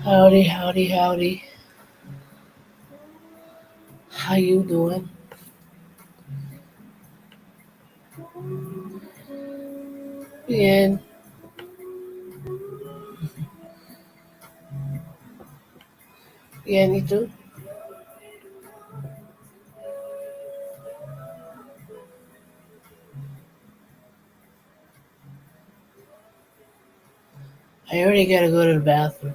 Howdy, howdy, howdy. How you doing? Bien, bien, ¿y tú? I already gotta go to the bathroom.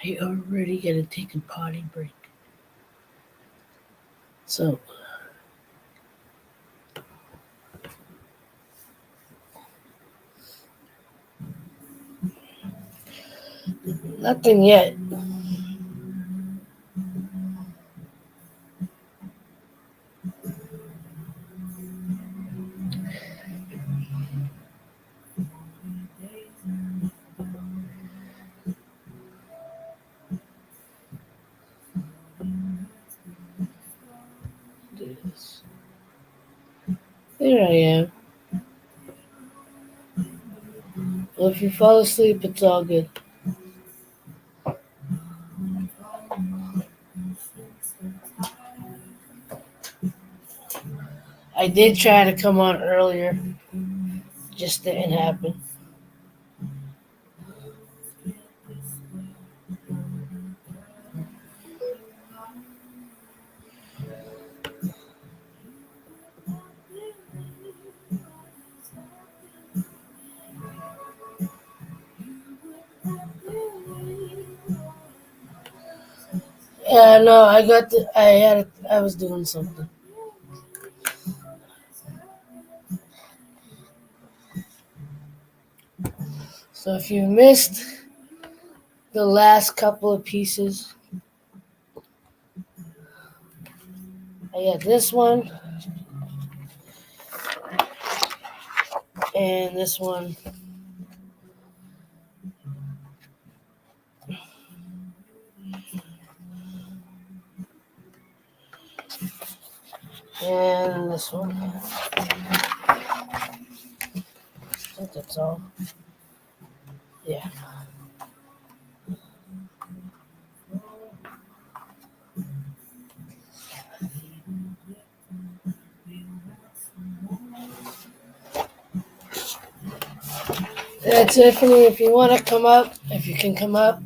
I already gotta take a potty break. So, nothing yet. There I am. Well, if you fall asleep, it's all good. I did try to come on earlier, just didn't happen. Yeah, no, I was doing something. So if you missed the last couple of pieces, I got this one and this one and this one. I think that's all. Yeah. Tiffany, if you want to come up, if you can come up,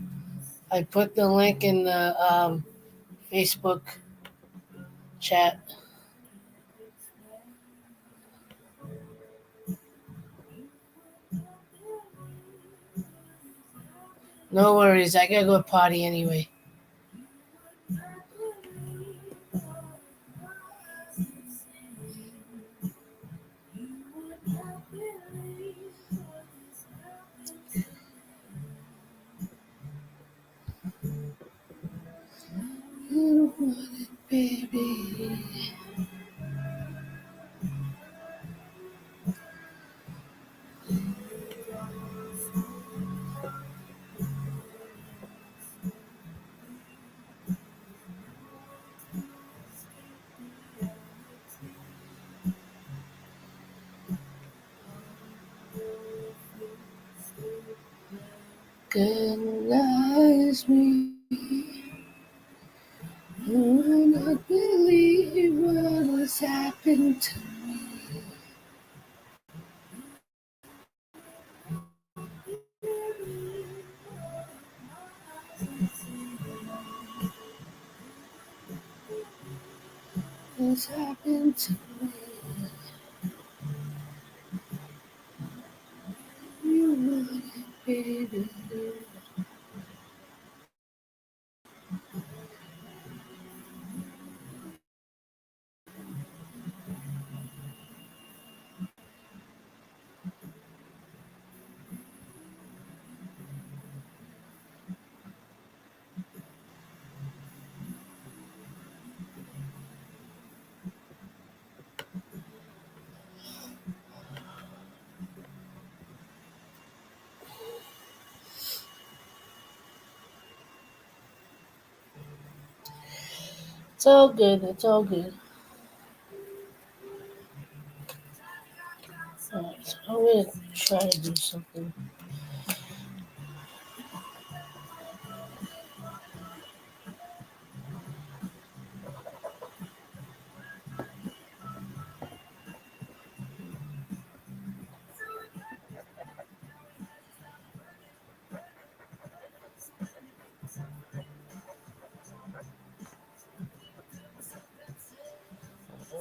I put the link in the Facebook chat. No worries, I gotta go potty anyway. Baby. Goodnight, me. You will not believe what has happened to has happened to you, baby. It's all good. It's all good. Alright, so I'm gonna try to do something.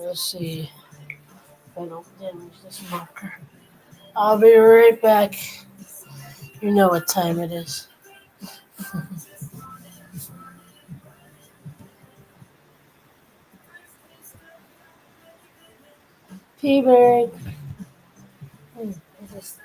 Let's see if I don't damage this marker. I'll be right back. You know what time it is. P-Bird. Hmm, what is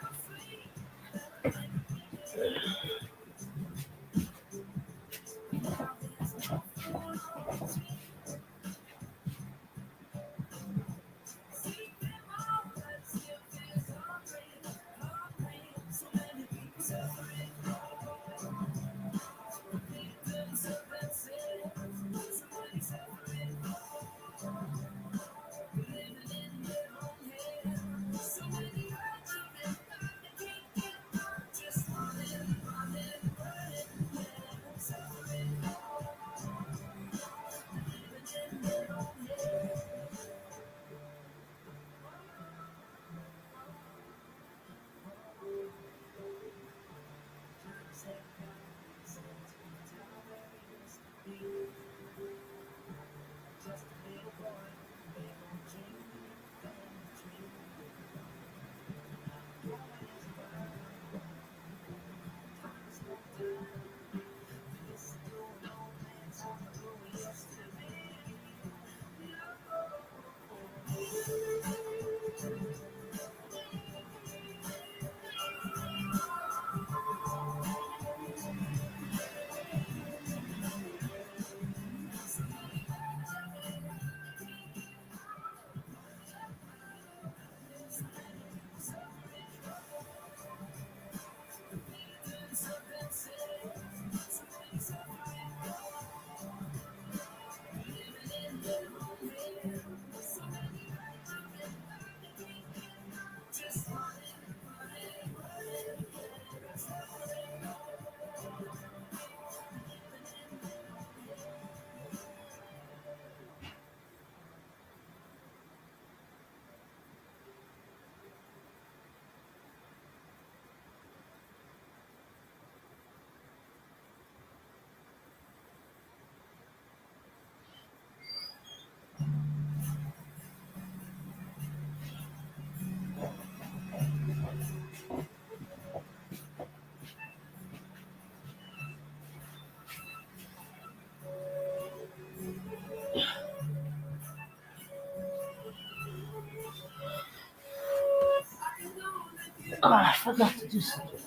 I forgot to do something.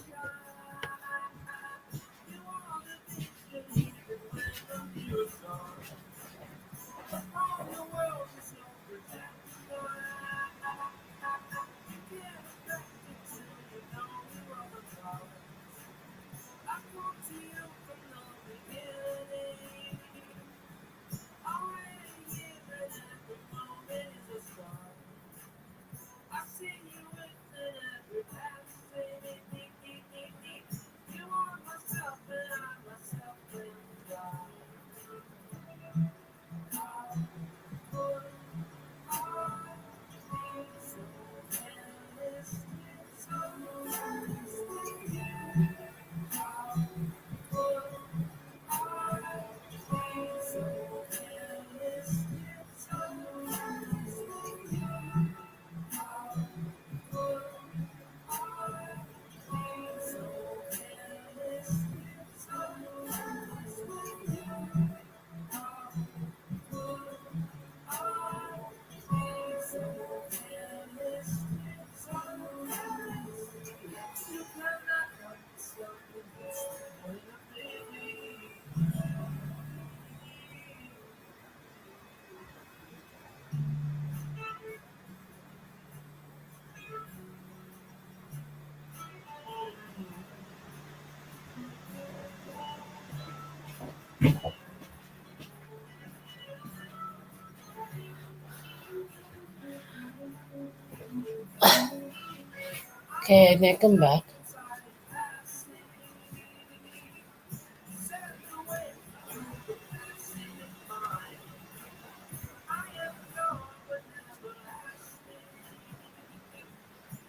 Okay, I think I'm back.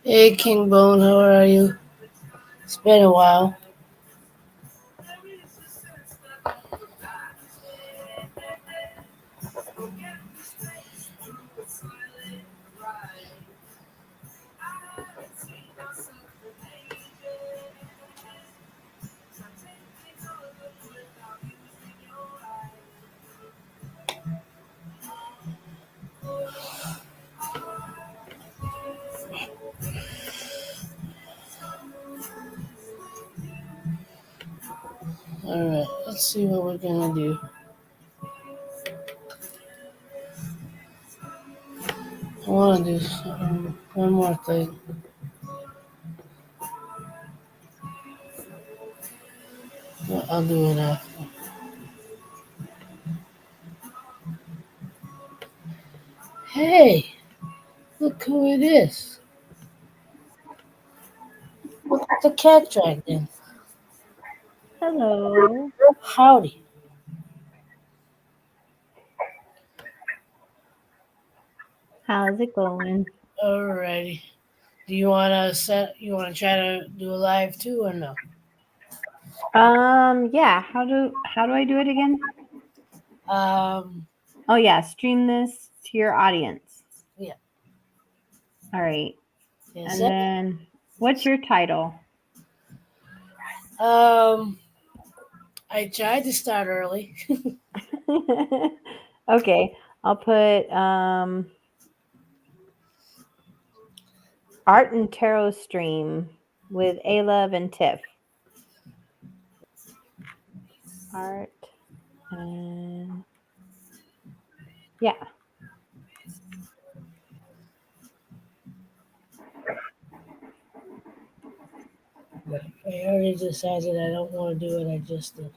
Hey, King Bone, how are you? It's been a while. Alright, let's see what we're gonna do. I wanna do one more thing. I'll do it after. Hey, look who it is. The cat dragon. Hello. Howdy. How's it going? Alrighty. Do you wanna try to do a live too or no? Yeah, how do I do it again? Um Oh yeah, stream this to your audience. yeah. All right. Is And it? then what's your title? Um I tried to start early. Okay, I'll put Art and Tarot stream with Alove and Tiff. Art and yeah. I already decided I don't want to do it. I just did.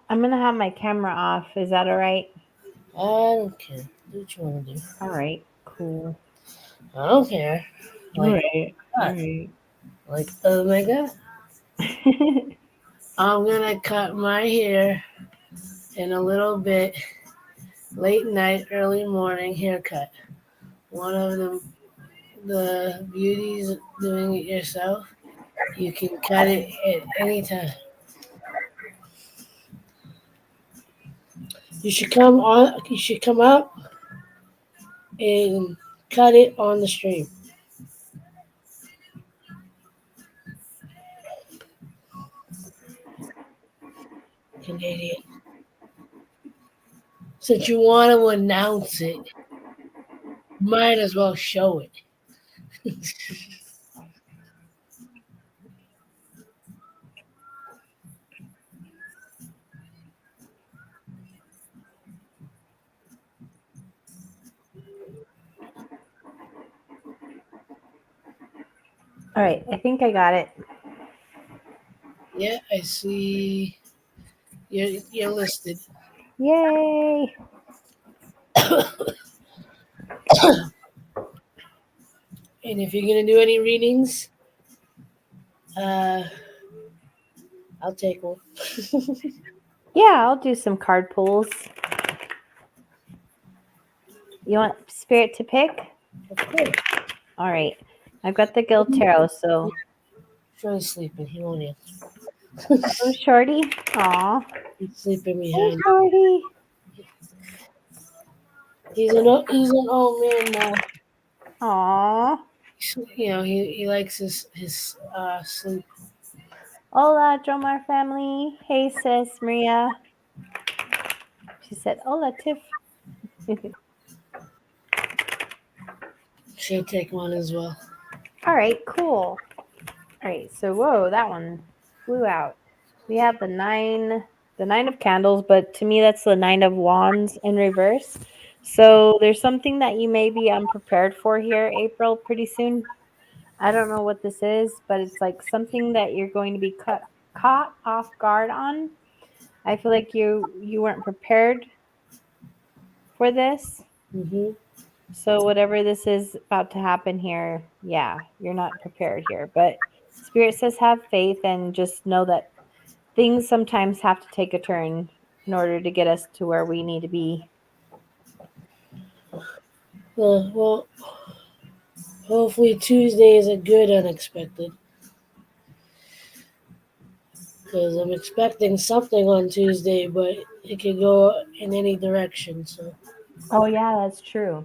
I'm gonna have my camera off. Is that all right? I don't care. Do what you want to do. All right. Cool. I don't care. All Like, right. All what? right. Like, oh my god. I'm gonna cut my hair in a little bit. Late night, early morning haircut. One of the beauties doing it yourself. You can cut it at any time. You should come on. You should come out and cut it on the stream. Canadian. Since you want to announce it, might as well show it. All right. I think I got it. Yeah, I see. You're listed. Yay. And if you're gonna do any readings, uh, I'll take one. Yeah, I'll do some card pulls. You want Spirit to pick? Of course. All right. I've got the Guild Tarot, so. Sure, he's sleeping. He won't answer. Oh, Shorty. Aw. He's sleeping Hey, behind. Shorty. He's an old man now. Aw. He likes his sleep. Hola, Jomar family. Hey, sis, Maria. She said, hola, Tiff. She'll take one as well. All right, cool. All right, so whoa, that one flew out. We have the nine of candles, but to me that's the 9 of wands in reverse. So there's something that you may be unprepared for here, April, pretty soon. I don't know what this is, but it's like something that you're going to be caught off guard on. I feel like you weren't prepared for this. Mhm. So whatever this is about to happen here, yeah, you're not prepared here. But Spirit says have faith and just know that things sometimes have to take a turn in order to get us to where we need to be. Well, hopefully Tuesday is a good unexpected. Because I'm expecting something on Tuesday, but it could go in any direction. So, Oh yeah, that's true.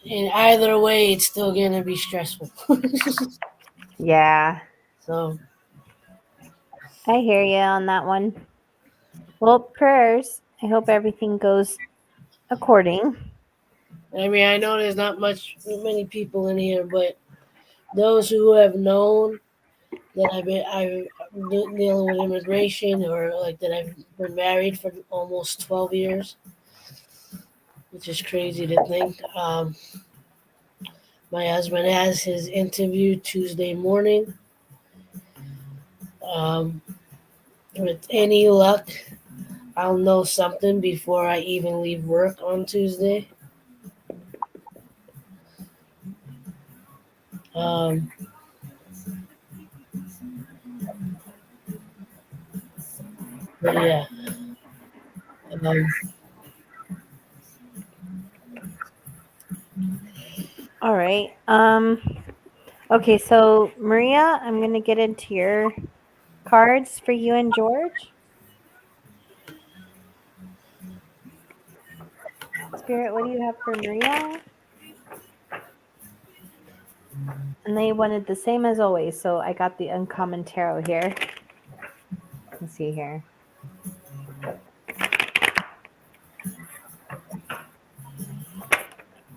in either way, it's still gonna be stressful. Yeah, So, I hear you on that one. Well, prayers. I hope everything goes according. I mean, I know there's not many people in here, but those who have known that I'm dealing with immigration, or like that I've been married for almost 12 years, which is crazy to think. My husband has his interview Tuesday morning. Um, with any luck, I'll know something before I even leave work on Tuesday. Um, but yeah, um, All right. Okay, so Maria, I'm going to get into your cards for you and George. Spirit, what do you have for Maria? And they wanted the same as always, so I got the uncommon tarot here. Let's see here.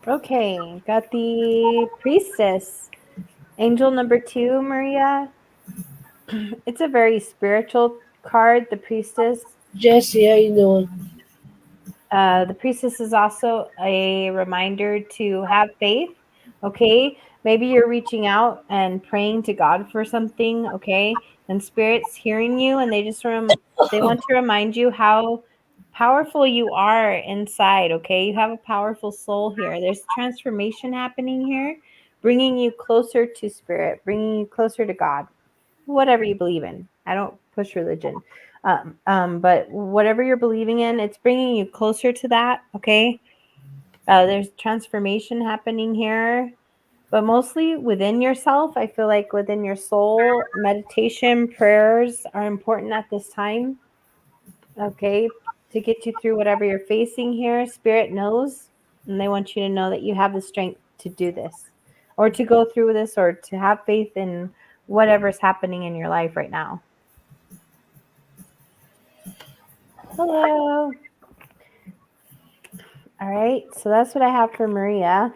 Okay, got the priestess. Angel number 2, Maria. It's a very spiritual card, the priestess. Jesse, how you doing? The priestess is also a reminder to have faith. Okay. Maybe you're reaching out and praying to God for something. Okay. And spirit's hearing you and they want to remind you how powerful you are inside. Okay. You have a powerful soul here. There's transformation happening here, bringing you closer to spirit, bringing you closer to God, whatever you believe in. I don't push religion. But whatever you're believing in, it's bringing you closer to that. Okay. There's transformation happening here, but mostly within yourself. I feel like within your soul, meditation, prayers are important at this time. Okay. To get you through whatever you're facing here, spirit knows, and they want you to know that you have the strength to do this or to go through this or to have faith in whatever's happening in your life right now. Hello. All right, so that's what I have for Maria.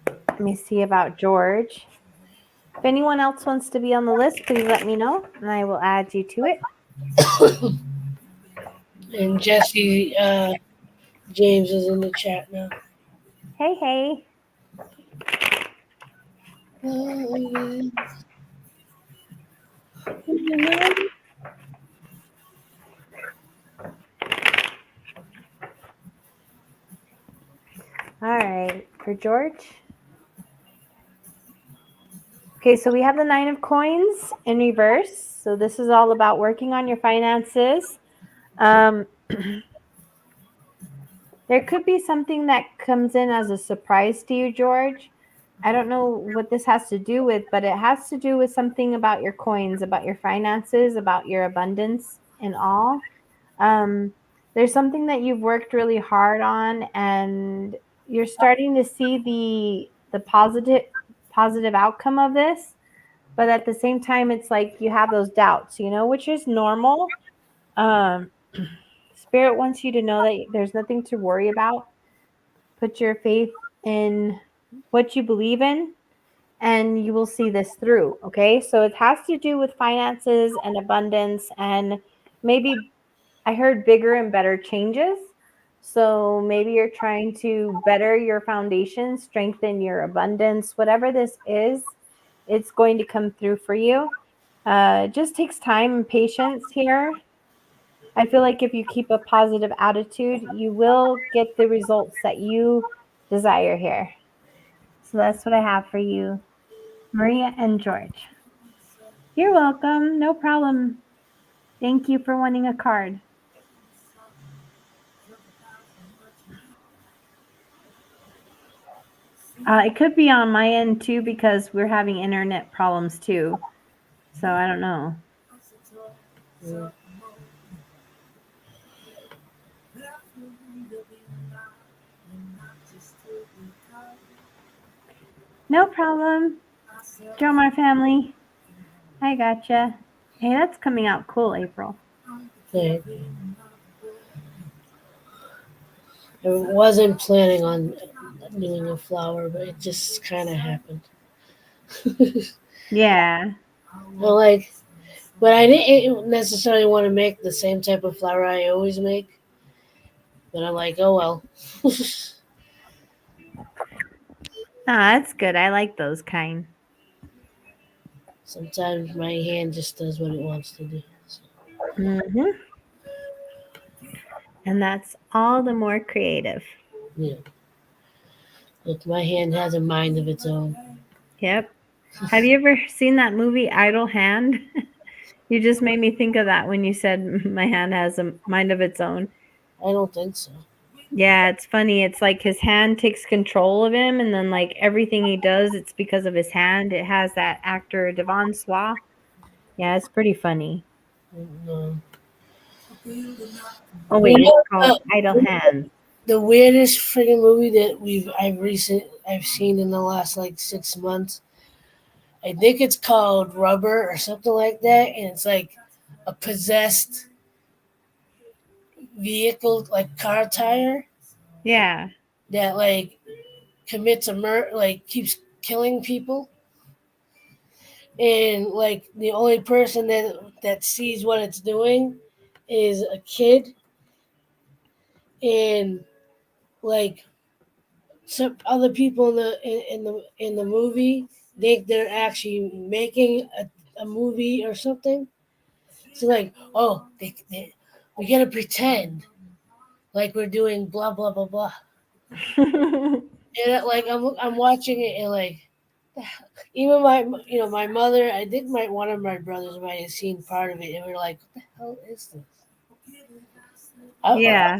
Let me see about George. If anyone else wants to be on the list, please let me know and I will add you to it. And Jesse James is in the chat now. Hey, hey. All right, for George. Okay, so we have the 9 of coins in reverse. So this is all about working on your finances. There could be something that comes in as a surprise to you, George. I don't know what this has to do with, but it has to do with something about your coins, about your finances, about your abundance and all. There's something that you've worked really hard on, and you're starting to see the positive outcome of this. But at the same time, it's like you have those doubts, which is normal. Um, Spirit wants you to know that there's nothing to worry about. Put your faith in what you believe in and you will see this through. Okay. So it has to do with finances and abundance and maybe I heard bigger and better changes. So maybe you're trying to better your foundation, strengthen your abundance, whatever this is, it's going to come through for you. It just takes time and patience here. I feel like if you keep a positive attitude, you will get the results that you desire here. So that's what I have for you, Maria and George. You're welcome. No problem. Thank you for wanting a card. It could be on my end too because we're having internet problems too. So I don't know. Yeah. No problem. Joe, my family. I gotcha. Hey, that's coming out cool, April. I wasn't planning on doing a flower, but it just kind of happened. Yeah. Well, like, but I didn't necessarily want to make the same type of flower I always make. But I'm like, oh well. That's good. I like those kind. Sometimes my hand just does what it wants to do. So, Mm-hmm. And that's all the more creative. yeah. Look, my hand has a mind of its own. Yep. Have you ever seen that movie Idle Hand? You just made me think of that when you said my hand has a mind of its own. I don't think so. Yeah, it's funny. It's like his hand takes control of him, and then like everything he does, it's because of his hand. It has that actor Devon Swa. Yeah, it's pretty funny. No. Oh You wait, it's know, called Idle Hands. the weirdest friggin' movie that I've seen in the last like 6 months. I think it's called Rubber or something like that, and it's like a possessed vehicle, like car tire, Yeah. that like commits a murder, like keeps killing people, and like the only person that sees what it's doing is a kid, and like some other people in the movie think they're actually making a movie or something. So like, oh, we gotta pretend like we're doing blah blah blah blah. And like I'm watching it and like even my mother, I think one of my brothers might have seen part of it and we're like, what the hell is this? I, Yeah.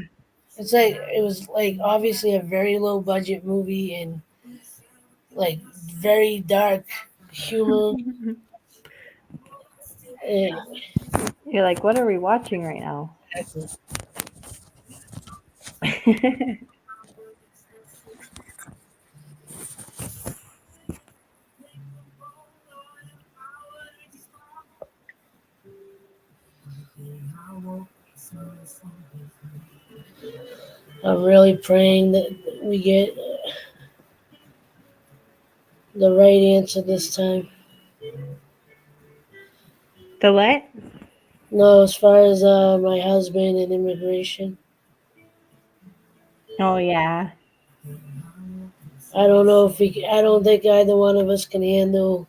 it's like it was like obviously a very low budget movie and like very dark humor. And You're like, what are we watching right now? I'm really praying that we get the right answer this time. The what? No, as far as my husband and immigration, Oh yeah. I don't know if we. I don't think either one of us can handle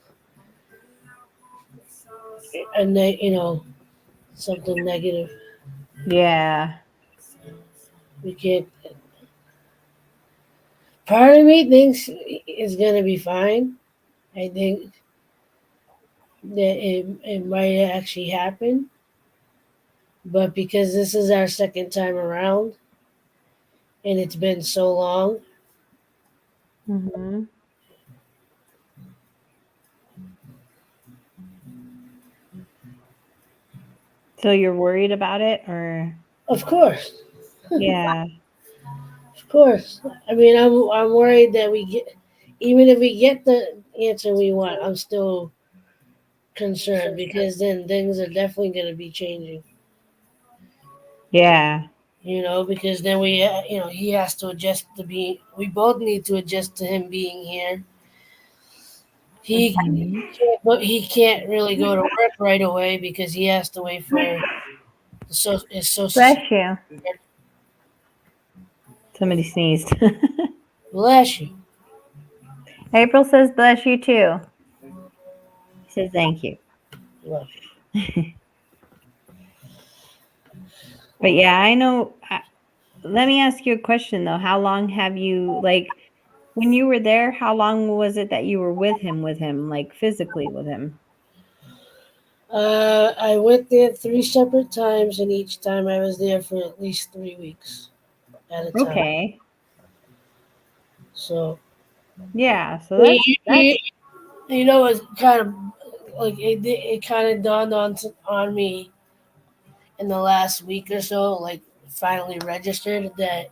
something negative. Yeah. We can't. Part of me thinks it's gonna be fine. I think that it might actually happen, but because this is our second time around and it's been so long, Hmm. So you're worried about it, or of course, yeah, of course. I mean, I'm worried that we get, even if we get the answer we want, I'm still concerned because then things are definitely going to be changing. yeah. Because then he has to adjust to be. We both need to adjust to him being here. He Mhm. but he can't really go to work right away because he has to wait for his social. Bless you. Somebody sneezed. Bless you. April says bless you too. He says thank you. Well, But yeah, I know. Let me ask you a question though. How long have you when you were there? How long was it that you were with him? Like physically with him? I went there 3 separate times, and each time I was there for at least 3 weeks at a time. Okay. So Yeah. So you, that's you, you know, it's kind of like it kind of dawned on me in the last week or so, like finally registered that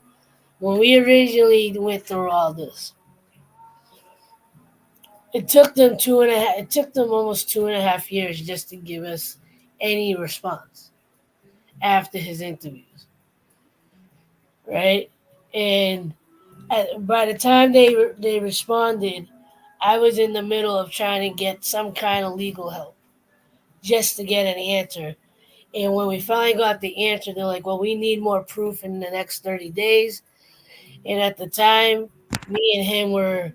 when we originally went through all this, it took them 2.5. It took them almost 2.5 years just to give us any response after his interviews, right? And by the time they responded, I was in the middle of trying to get some kind of legal help just to get an answer. And when we finally got the answer, they're like, "Well, we need more proof in the next 30 days." And at the time, me and him were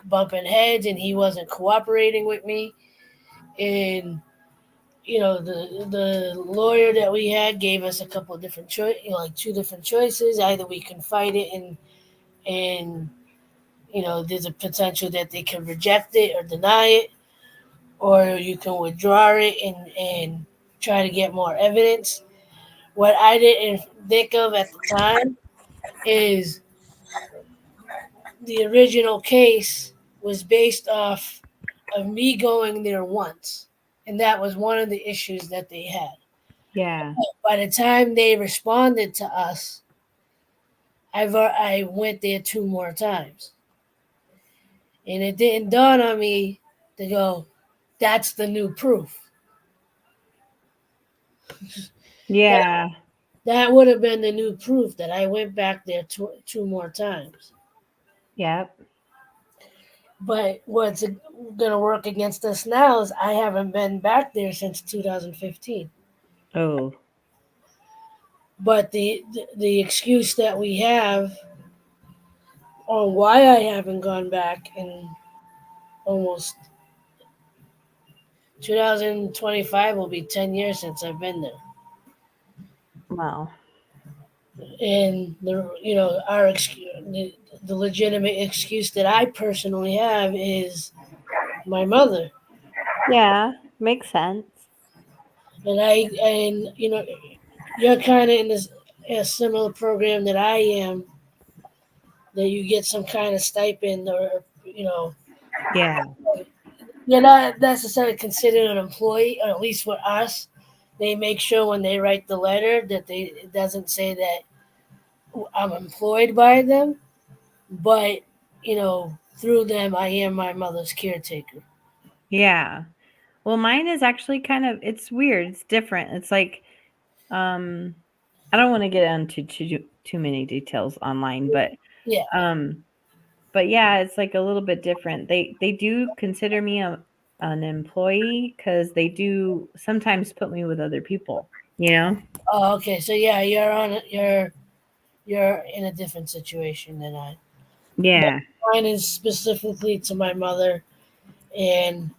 bumping heads, and he wasn't cooperating with me. And the lawyer that we had gave us a couple of different like two different choices. Either we can fight it, and there's a potential that they can reject it or deny it, or you can withdraw it and try to get more evidence. What I didn't think of at the time is the original case was based off of me going there once, and that was one of the issues that they had. yeah. By the time they responded to us, I went there 2 more times, and it didn't dawn on me to go, that's the new proof. That Yeah. that would have been the new proof that I went back there two more times. Yep. But what's going to work against us now is I haven't been back there since 2015. Oh. But the excuse that we have on why I haven't gone back in almost 2025 will be 10 years since I've been there. Wow. And our excuse, the legitimate excuse that I personally have is my mother. Yeah. Makes sense. And you're kind of in this a similar program that I am, that you get some kind of stipend, or Yeah. you're not necessarily considered an employee, or at least for us, they make sure when they write the letter that it doesn't say that I'm employed by them, but through them I am my mother's caretaker. Yeah. Well, mine is actually it's weird. It's different. It's like um I don't want to get into too many details online, Yeah. um but yeah, it's like a little bit different. They do consider me an employee cuz they do sometimes put me with other people, you know? Oh, okay. So yeah, you're in a different situation than I. But Yeah. mine is specifically to my mother, and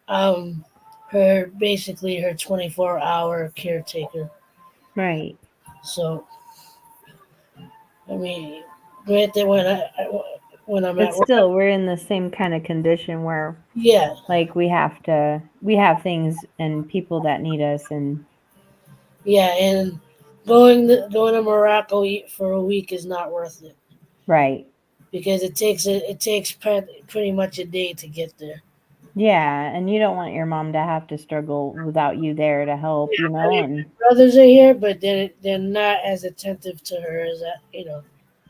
um her basically her 24-hour caretaker. Right. So I mean, granted, when I'm But at work, still, we're in the same kind of condition where yeah, like we have things and people that need us and yeah, and going to Morocco for a week is not worth it, right. because it takes pretty much a day to get there. Yeah, and you don't want your mom to have to struggle without you there to help, you I know, mean, and my brothers are here, but they're not as attentive to her as that.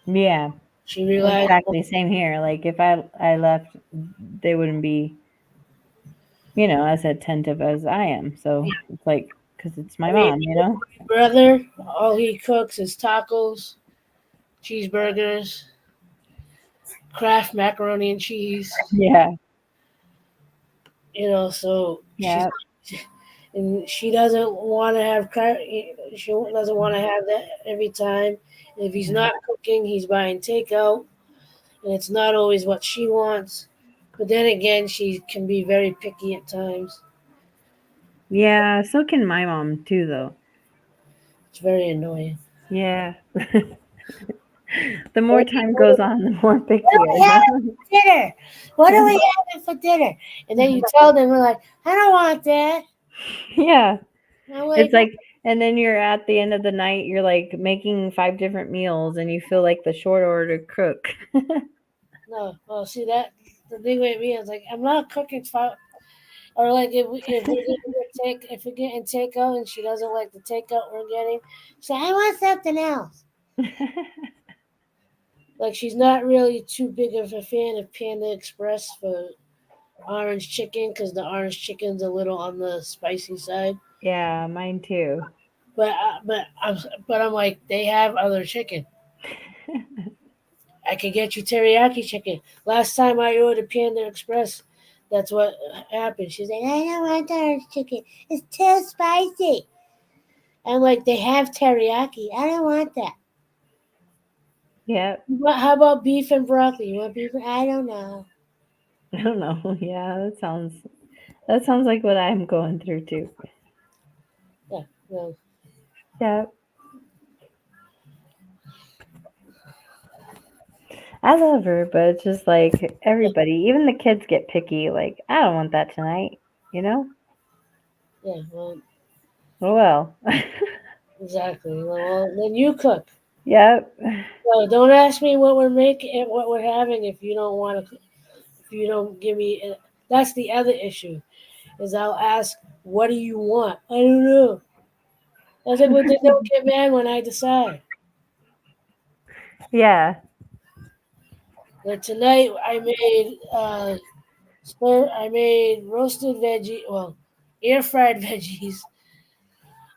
yeah, She relies. exactly. Same here. Like if I left, they wouldn't be, as attentive as I am. So it's like because it's my I mean, mom, you know. my brother, all he cooks is tacos, cheeseburgers, Kraft macaroni and cheese. Yeah, So yeah, she doesn't want to have she doesn't want to have that every time. And if he's not cooking, he's buying takeout, and it's not always what she wants. But then again, she can be very picky at times. yeah. So can my mom too, though. It's very annoying. Yeah. The more time goes on, the more picky What do I we have get. for dinner? What are we having for dinner? And then you tell them, they're like, I don't want that. Yeah. And I'm like, It's like, and then you're at the end of the night, you're like making 5 different meals and you feel like the short order cook. no. Well, see that the thing with me is like, I'm not cooking for. Or like if we're getting takeout and she doesn't like the takeout we're getting, she say, I want something else. Like she's not really too big of a fan of Panda Express for orange chicken because the orange chicken's a little on the spicy side. Yeah, mine too. But I'm like they have other chicken. I could get you teriyaki chicken. Last time I ordered Panda Express, that's what happened. She's like, I don't want the orange chicken. It's too spicy. I'm like, they have teriyaki. I don't want that. Yep. How about beef and broccoli? You want beef? I don't know. I don't know. Yeah, that sounds like what I'm going through too. Yeah, no. Yeah. I love her, but it's just like Yeah, everybody, even the kids get picky. Like, I don't want that tonight, you know? yeah, well, Oh well. exactly. Well, then you cook. Yep. So don't ask me what we're making, what we're having if you don't want to. If you don't give me, that's the other issue. Is I'll ask, what do you want? I don't know. I said, well, then don't get mad when I decide. Yeah. But tonight I made roasted veggie, well, air fried veggies.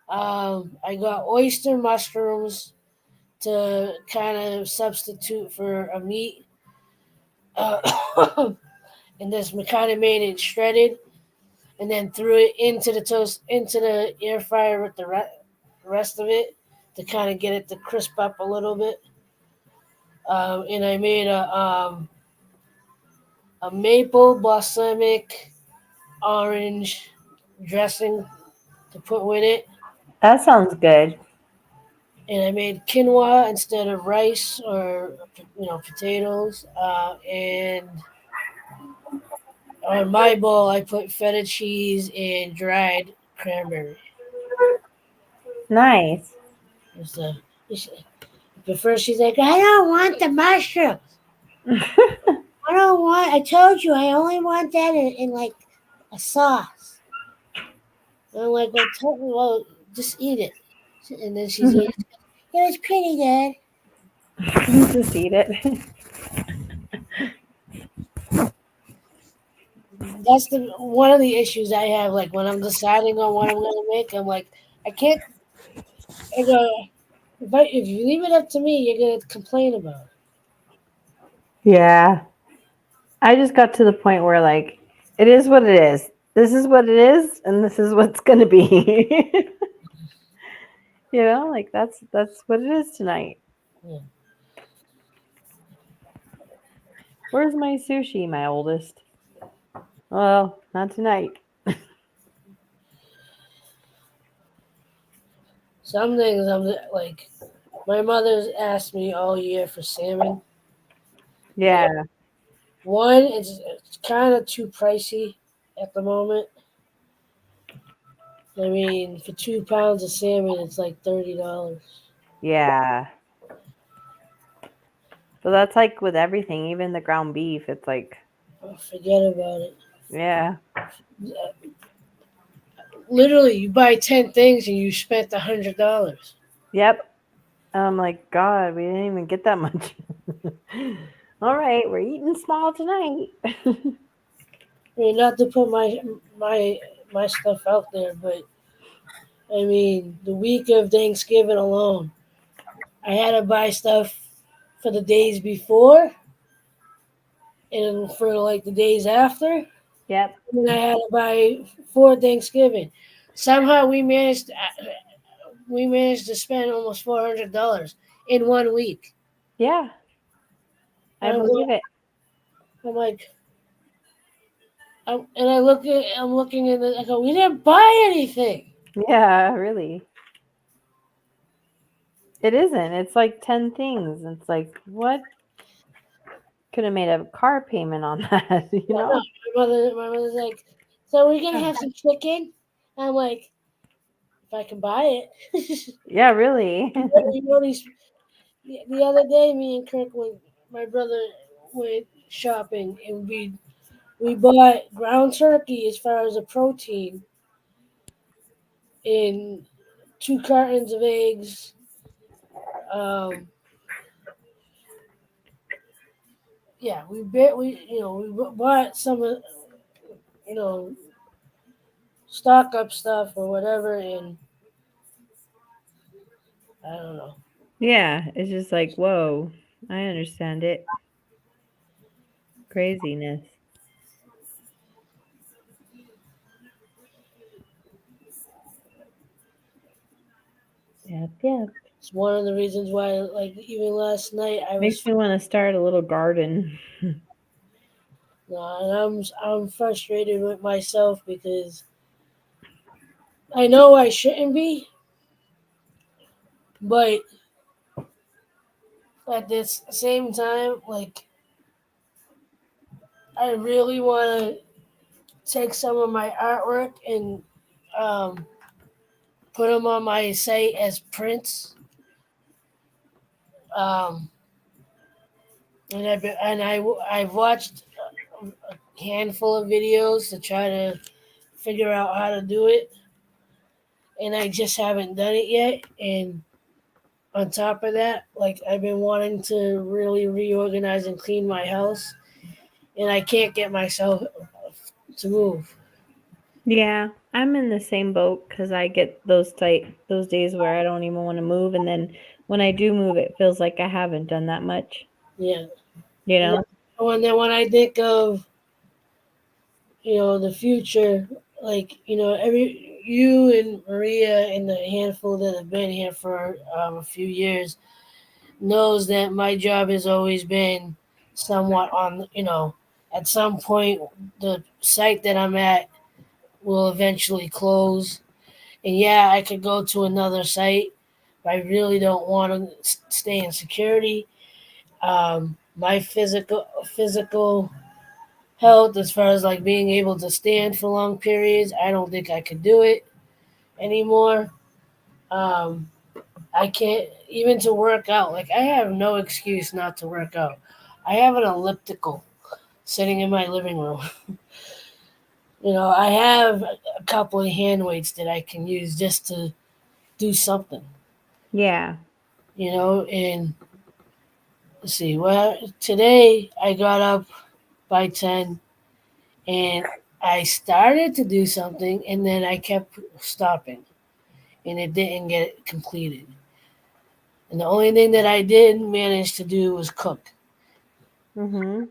I got oyster mushrooms to kind of substitute for a meat. Uh, and this we kind of made it shredded and then threw it into the air fryer with the rest of it to kind of get it to crisp up a little bit. And I made a maple balsamic orange dressing to put with it. That sounds good. And I made quinoa instead of rice or potatoes. And on my bowl, I put feta cheese and dried cranberry. Nice. So, but first she's like, I don't want the mushrooms. I don't want. I told you I only want that in like a sauce. And I'm like, well, just eat it. And then she's like, it was pretty good. Just eat it. That's the one of the issues I have. Like when I'm deciding on what I'm gonna make, I'm like, I can't. I go, if you leave it up to me, you're gonna complain about it. Yeah. I just got to the point where like it is what it is. This is what it is and this is what's going to be. Like that's what it is tonight. Yeah. Where's my sushi, my oldest? Well, not tonight. Some things I'm like, my mother's asked me all year for salmon. And Yeah. one, it's kind of too pricey at the moment. I mean, for 2 pounds of salmon, it's like $30. Yeah. But that's like with everything, even the ground beef, it's like, Oh, forget about it. yeah. Literally, you buy 10 things and you spent $100. Yep. I'm like, God, we didn't even get that much. All right, we're eating small tonight. I mean, not to put my stuff out there, but I mean, the week of Thanksgiving alone, I had to buy stuff for the days before and for like the days after. Yep. And I had to buy for Thanksgiving. Somehow we managed to spend almost $400 in 1 week. Yeah. I And believe it. I'm like, I'm looking in I go, we didn't buy anything. Yeah, really. It isn't. It's like 10 things. It's like, what? Could have made a car payment on that, you Yeah, no, know? my mother's like, so we're gonna Yeah. have some chicken. I'm like, if I can buy it. Yeah, really. You know, the other day, me and Kirk went. My brother went shopping, and we bought ground turkey as far as a protein, and 2 cartons of eggs. Um, yeah, we bought some of you know stock up stuff or whatever, and I don't know. Yeah, it's just like, whoa, I understand it. Craziness. Yep, yep. It's one of the reasons why, like even last night, I Makes was me want to start a little garden. and I'm frustrated with myself because I know I shouldn't be, but at this same time, like I really want to take some of my artwork and um, put them on my site as prints. Um, and I've watched a handful of videos to try to figure out how to do it, and I just haven't done it yet. And on top of that, like I've been wanting to really reorganize and clean my house, and I can't get myself to move. Yeah, I'm in the same boat because I get those days where I don't even want to move, and then when I do move, it feels like I haven't done that much. Yeah, You and know? then when I think of the future, like every you and Maria and the handful that have been here for a few years knows that my job has always been somewhat on at some point the site that I'm at will eventually close. And yeah, I could go to another site, but I really don't want to stay in security. My physical health, as far as like being able to stand for long periods, I don't think I could do it anymore. Um, I can't even to work out. Like I have no excuse not to work out. I have an elliptical sitting in my living room. I have a couple of hand weights that I can use just to do something. Yeah. And let's see. Well, today I got up by 10 and I started to do something and then I kept stopping and it didn't get completed. And the only thing that I did manage to do was cook. Mhm.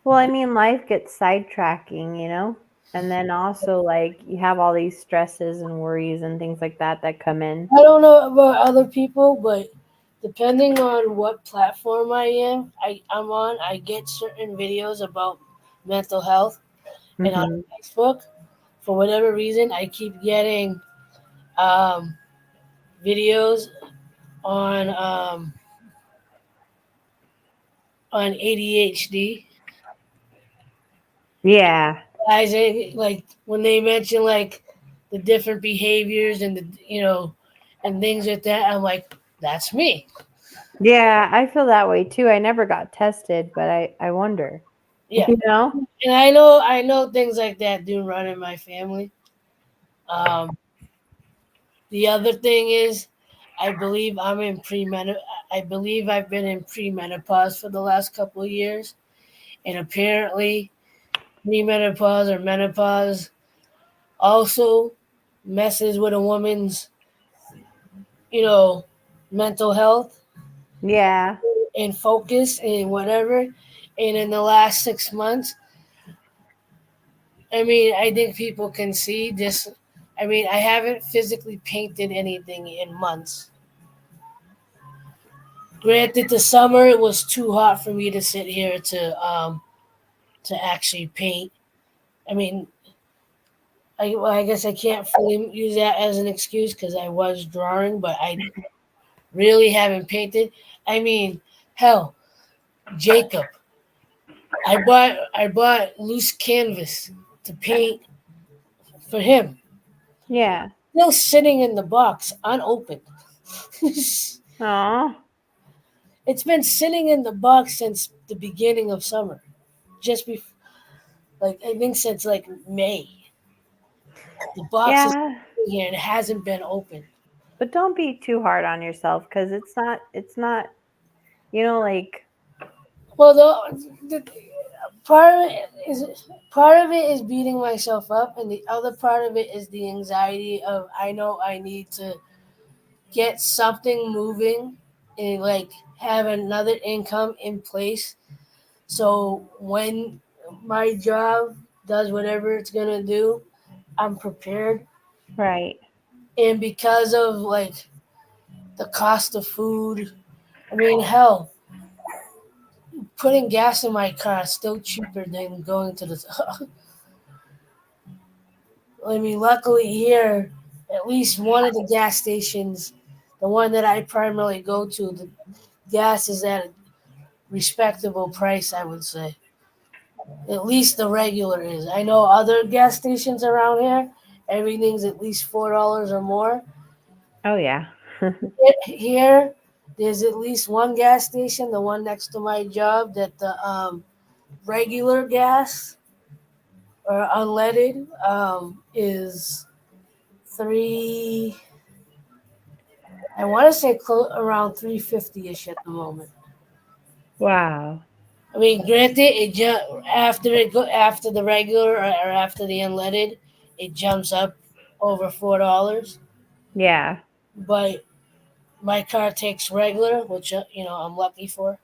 Well, I mean, life gets sidetracking, you know? And then also, like, you have all these stresses and worries and things like that that come in. I don't know about other people, but depending on what platform I'm on, I get certain videos about mental health. And on Mhm. Facebook, for whatever reason, I keep getting um, videos on on ADHD. Yeah. Isaac, like when they mention like the different behaviors and and things like that, I'm like, that's me. Yeah, I feel that way too. I never got tested, but I wonder. Yeah, You know? and I know things like that do run in my family. Um, the other thing is, I believe I'm in premenopause. I believe I've been in premenopause for the last couple of years, and apparently, premenopause or menopause also messes with a woman's, you know, mental health Yeah. and focus and whatever. And in the last 6 months, I mean, I think people can see this. I mean, I haven't physically painted anything in months. Granted, the summer it was too hot for me to sit here to actually paint. I mean, I guess I can't fully use that as an excuse because I was drawing, but I really haven't painted. I mean, hell, Jacob. I bought loose canvas to paint for him. Yeah. Still sitting in the box, unopened. It's Oh. been sitting in the box since the beginning of summer. Just before, like I think since like May. The box is Yeah. sitting here and it hasn't been opened. But don't be too hard on yourself because it's not, like, Well, the part of it is beating myself up, and the other part of it is the anxiety of I know I need to get something moving and like have another income in place. So when my job does whatever it's gonna do, I'm prepared. right. And because of like the cost of food, I mean, hell, putting gas in my car is still cheaper than going to the. I mean, luckily here, at least one of the gas stations, the one that I primarily go to, the gas is at a respectable price, I would say. At least the regular is. I know other gas stations around here, everything's at least $4 or more. Oh yeah. Here, there's at least one gas station, the one next to my job, that the regular gas or unleaded is three. I want to say around 350 ish at the moment. Wow. I mean, granted, after the regular or after the unleaded, it jumps up over $4. Yeah. But my car takes regular, which I'm lucky for.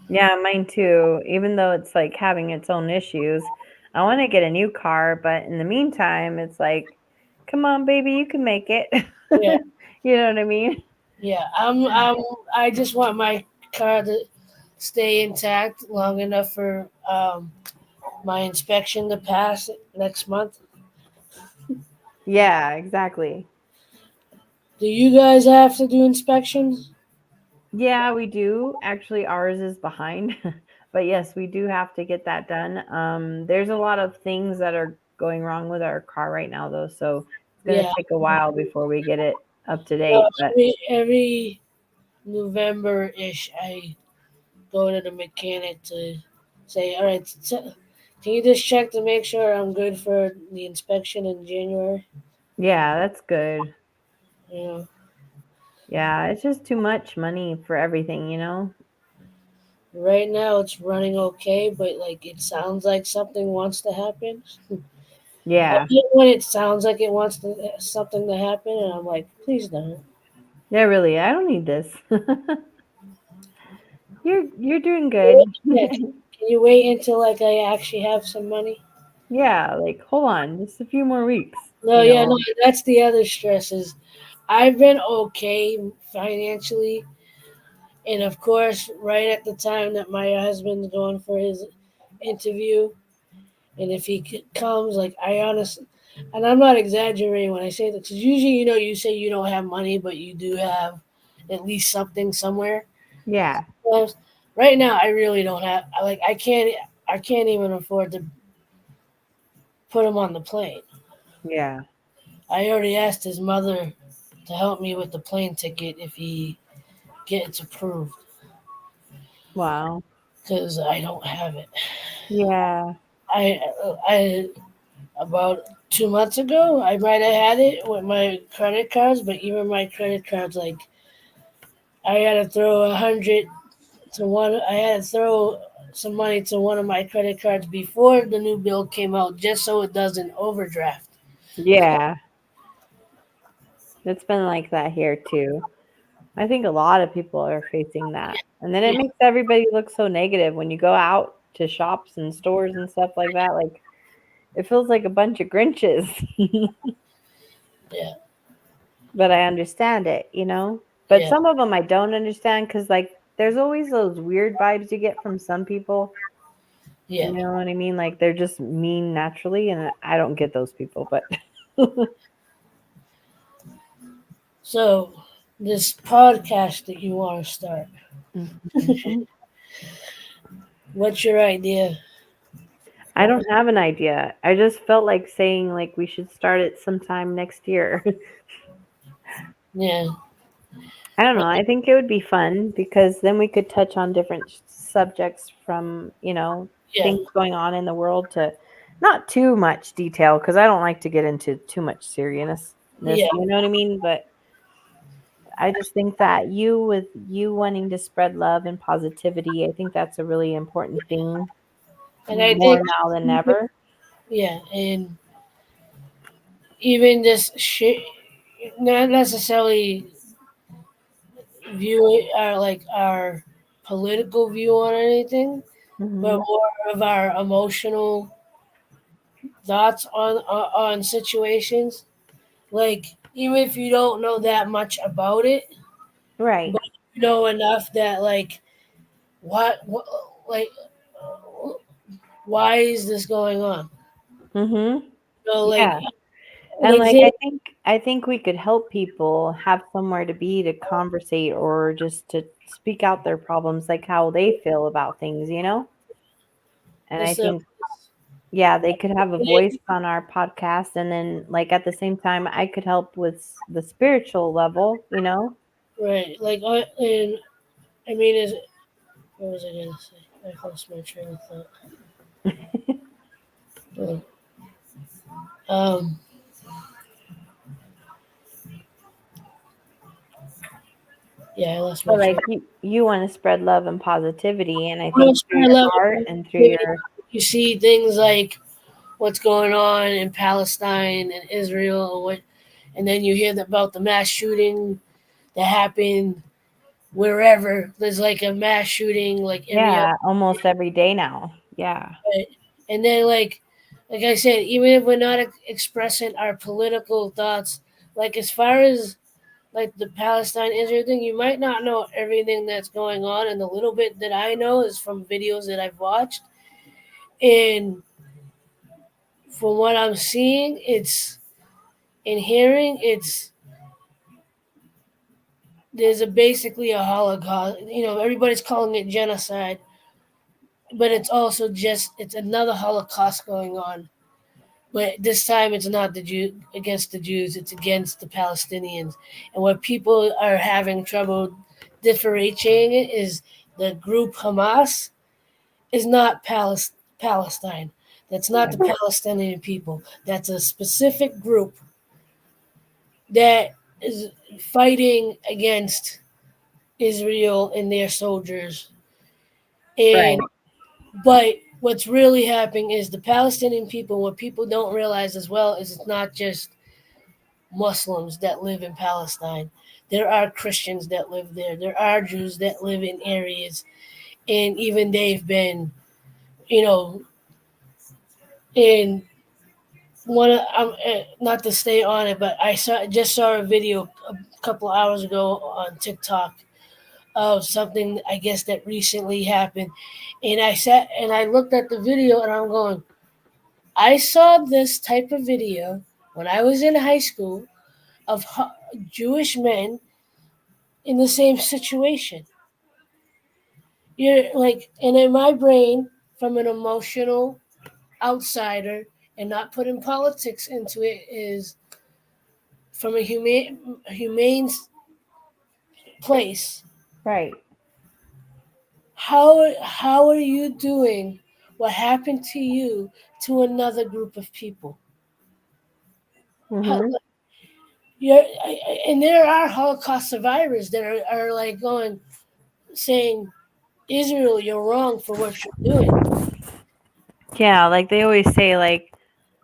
Yeah, mine too. Even though it's like having its own issues. I want to get a new car, but in the meantime, it's like, come on, baby, you can make it. Yeah, You know what I mean? yeah. I just want my car to stay intact long enough for my inspection to pass next month. Yeah, exactly. Do you guys have to do inspections? Yeah, we do. Actually, ours is behind. But yes, we do have to get that done. There's a lot of things that are going wrong with our car right now, though. So it's going to Yeah. take a while before we get it up to date. But Every November ish, I go to the mechanic to say, all right, can you just check to make sure I'm good for the inspection in January? yeah, that's good. You know, Yeah, it's just too much money for everything. right now it's running okay, but like it sounds like something wants to happen. I Yeah. hate when it sounds like it wants something to happen, and I'm like, please don't. Yeah, really. I don't need this. You're doing good. Yeah, can you wait until like I actually have some money? Yeah, like hold on, just a few more weeks, No, you yeah, no, know. that's the other stress is I've been okay financially, and of course, right at the time that my husband's going for his interview, and if he comes, like I honestly, and I'm not exaggerating when I say that, because usually, you say you don't have money, but you do have at least something somewhere. Yeah. Well, right now, I really don't have. I can't even afford to put him on the plane. Yeah. I already asked his mother to help me with the plane ticket if he gets approved, Wow. because I don't have it. Yeah. I about 2 months ago I might have had it with my credit cards, but even my credit cards, like I had to throw 100 to one. I had to throw some money to one of my credit cards before the new bill came out, just so it doesn't overdraft. Yeah. It's been like that here too. I think a lot of people are facing that. And then it Yeah, makes everybody look so negative when you go out to shops and stores and stuff like that. Like it feels like a bunch of Grinches. yeah, But I understand it. But yeah. some of them I don't understand because, like, there's always those weird vibes you get from some people. Yeah. You know what I mean? Like they're just mean naturally, and I don't get those people. But So this podcast that you want to start, Mhm. what's your idea? I don't have an idea. I just felt like saying like we should start it sometime next year. Yeah. I don't know. I think it would be fun because then we could touch on different subjects from, Yeah. things going on in the world to not too much detail because I don't like to get into too much seriousness. Yeah. You know what I mean? But I just think that with you wanting to spread love and positivity, I think that's a really important thing And I more think, now than ever. yeah, and even just not necessarily view it our political view on anything, but Hmm. more of our emotional thoughts on situations. Like even if you don't know that much about it, Right. but you know enough that what like why is this going on? Hmm. So Yeah. And like like say, I think we could help people have somewhere to be to conversate or just to speak out their problems, like how they feel about things. And I it's a think, yeah, they could have a voice on our podcast, and then like at the same time I could help with the spiritual level. right and I mean is what was I gonna say? I lost my train of thought. Oh. Um, yeah, I lost So my like train. you want to spread love and positivity, and I think Most through I your love heart and through activity. your You see things like what's going on in Palestine and Israel, and then you hear about the mass shooting that happened wherever. There's like a mass shooting like every other, yeah, almost every day now. Yeah. and then like I said, even if we're not expressing our political thoughts, like as far as like the Palestine Israel thing, you might not know everything that's going on, and the little bit that I know is from videos that I've watched. And from what I'm seeing, it's and hearing, it's there's a basically a Holocaust. Everybody's calling it genocide, but it's also just it's another Holocaust going on. But this time, it's not the Jew against the Jews; it's against the Palestinians. And what people are having trouble differentiating it is the group Hamas is not Palestine. That's not the Palestinian people. That's a specific group that is fighting against Israel and their soldiers. Right. And but what's really happening is the Palestinian people. What people don't realize as well is it's not just Muslims that live in Palestine. There are Christians that live there. There are Jews that live in areas, and even they've been, you know, in not to stay on it, but I saw a video a couple hours ago on TikTok of something I guess that recently happened, and I sat and I looked at the video and I'm going, I saw this type of video when I was in high school of Jewish men in the same situation. You're like, and in my brain, from an emotional outsider and not putting politics into it, is from a humane place. Right. How are you doing what happened to you to another group of people? How, Hmm. and there are Holocaust survivors that are like going saying, Israel, you're wrong for what you're doing. Yeah, like they always say, like,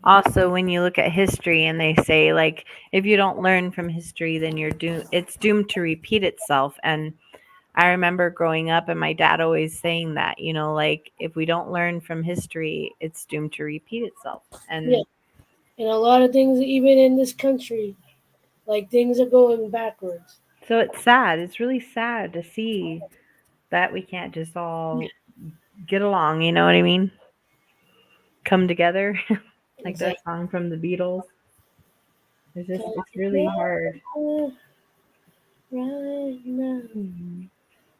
also when you look at history and they say like if you don't learn from history then it's doomed to repeat itself. And I remember growing up and my dad always saying that, like if we don't learn from history, it's doomed to repeat itself. Yeah, And and a lot of things, even in this country, like things are going backwards. so it's sad. It's really sad to see that we can't just all get along, you know what I mean? come together, like that Exactly. song from the Beatles. It's really hard. Right now.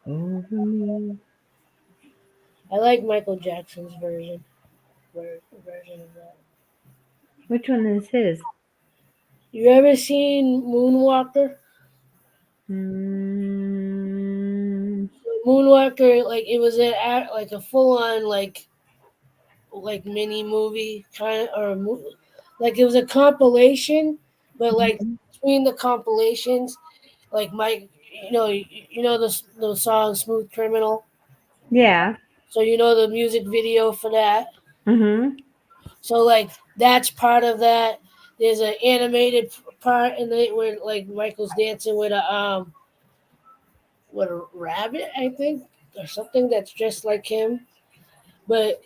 Over me. I like Michael Jackson's version of that. Which one is his? You ever seen Moonwalker? Mm, Moonwalker, like it was like a full on like mini movie kind of like it was a compilation, but like between the compilations, like Mike, the song "Smooth Criminal." yeah. So you know the music video for that. Mm-hmm. So like that's part of that. There's an animated part in it where like Michael's dancing with a rabbit, I think, or something that's just like him. But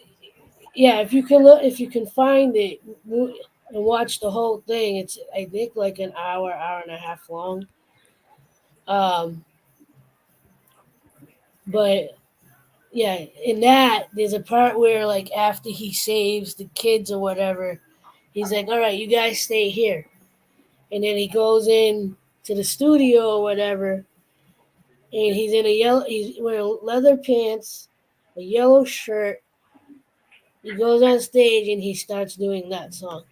yeah, if you can find it and watch the whole thing, it's I think like an hour and a half long. Um, but yeah, in that there's a part where like after he saves the kids or whatever, he's like, "All right, you guys stay here," and then he goes in to the studio or whatever, and he's wearing leather pants, a yellow shirt. He goes on stage and he starts doing that song.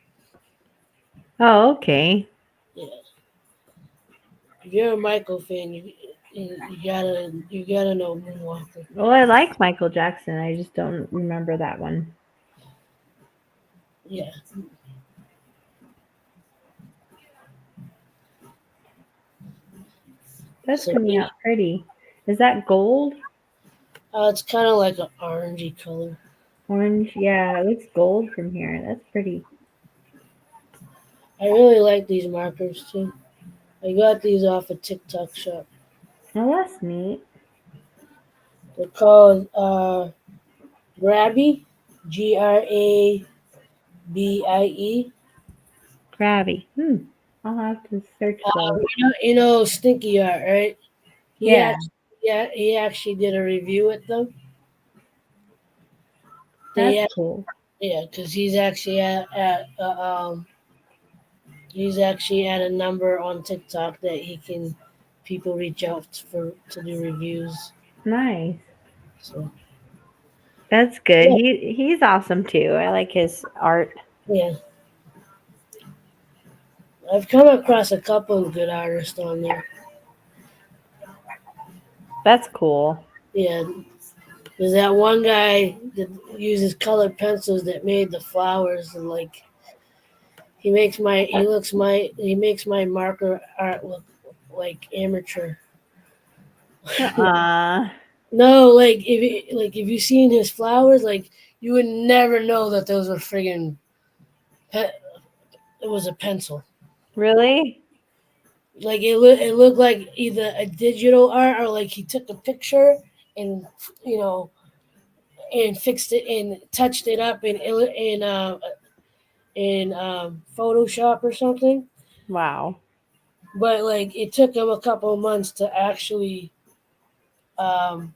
Oh, okay. Yeah, if you're a Michael fan, you gotta know Moonwalker. Well, I like Michael Jackson. I just don't remember that one. Yeah, That's so coming out pretty. Is that gold? it's kind of like an orangey color. Orange? Yeah, it looks gold from here. That's pretty. I really like these markers too. I got these off a TikTok shop. Oh, that's neat. They're called Grabby, Grabie. Grabby. I'll have to search those. You know Stinky Art, right? He Yeah, actually, yeah, he actually did a review with them. They, that's had- cool. yeah, because he's actually at a number on TikTok that he can people reach out to do reviews. Nice. So That's good. yeah, He's awesome too. I like his art. yeah, I've come across a couple of good artists on there. That's cool. Yeah, there's that one guy that uses colored pencils that made the flowers and like he makes my marker art look like amateur. Uh, No, like if you seen his flowers, like you would never know that those were friggin' pe- it was a pencil. really? Like it looked like either a digital art or like he took a picture and you know and fixed it and touched it up in Photoshop or something. Wow. But like it took him a couple of months to actually um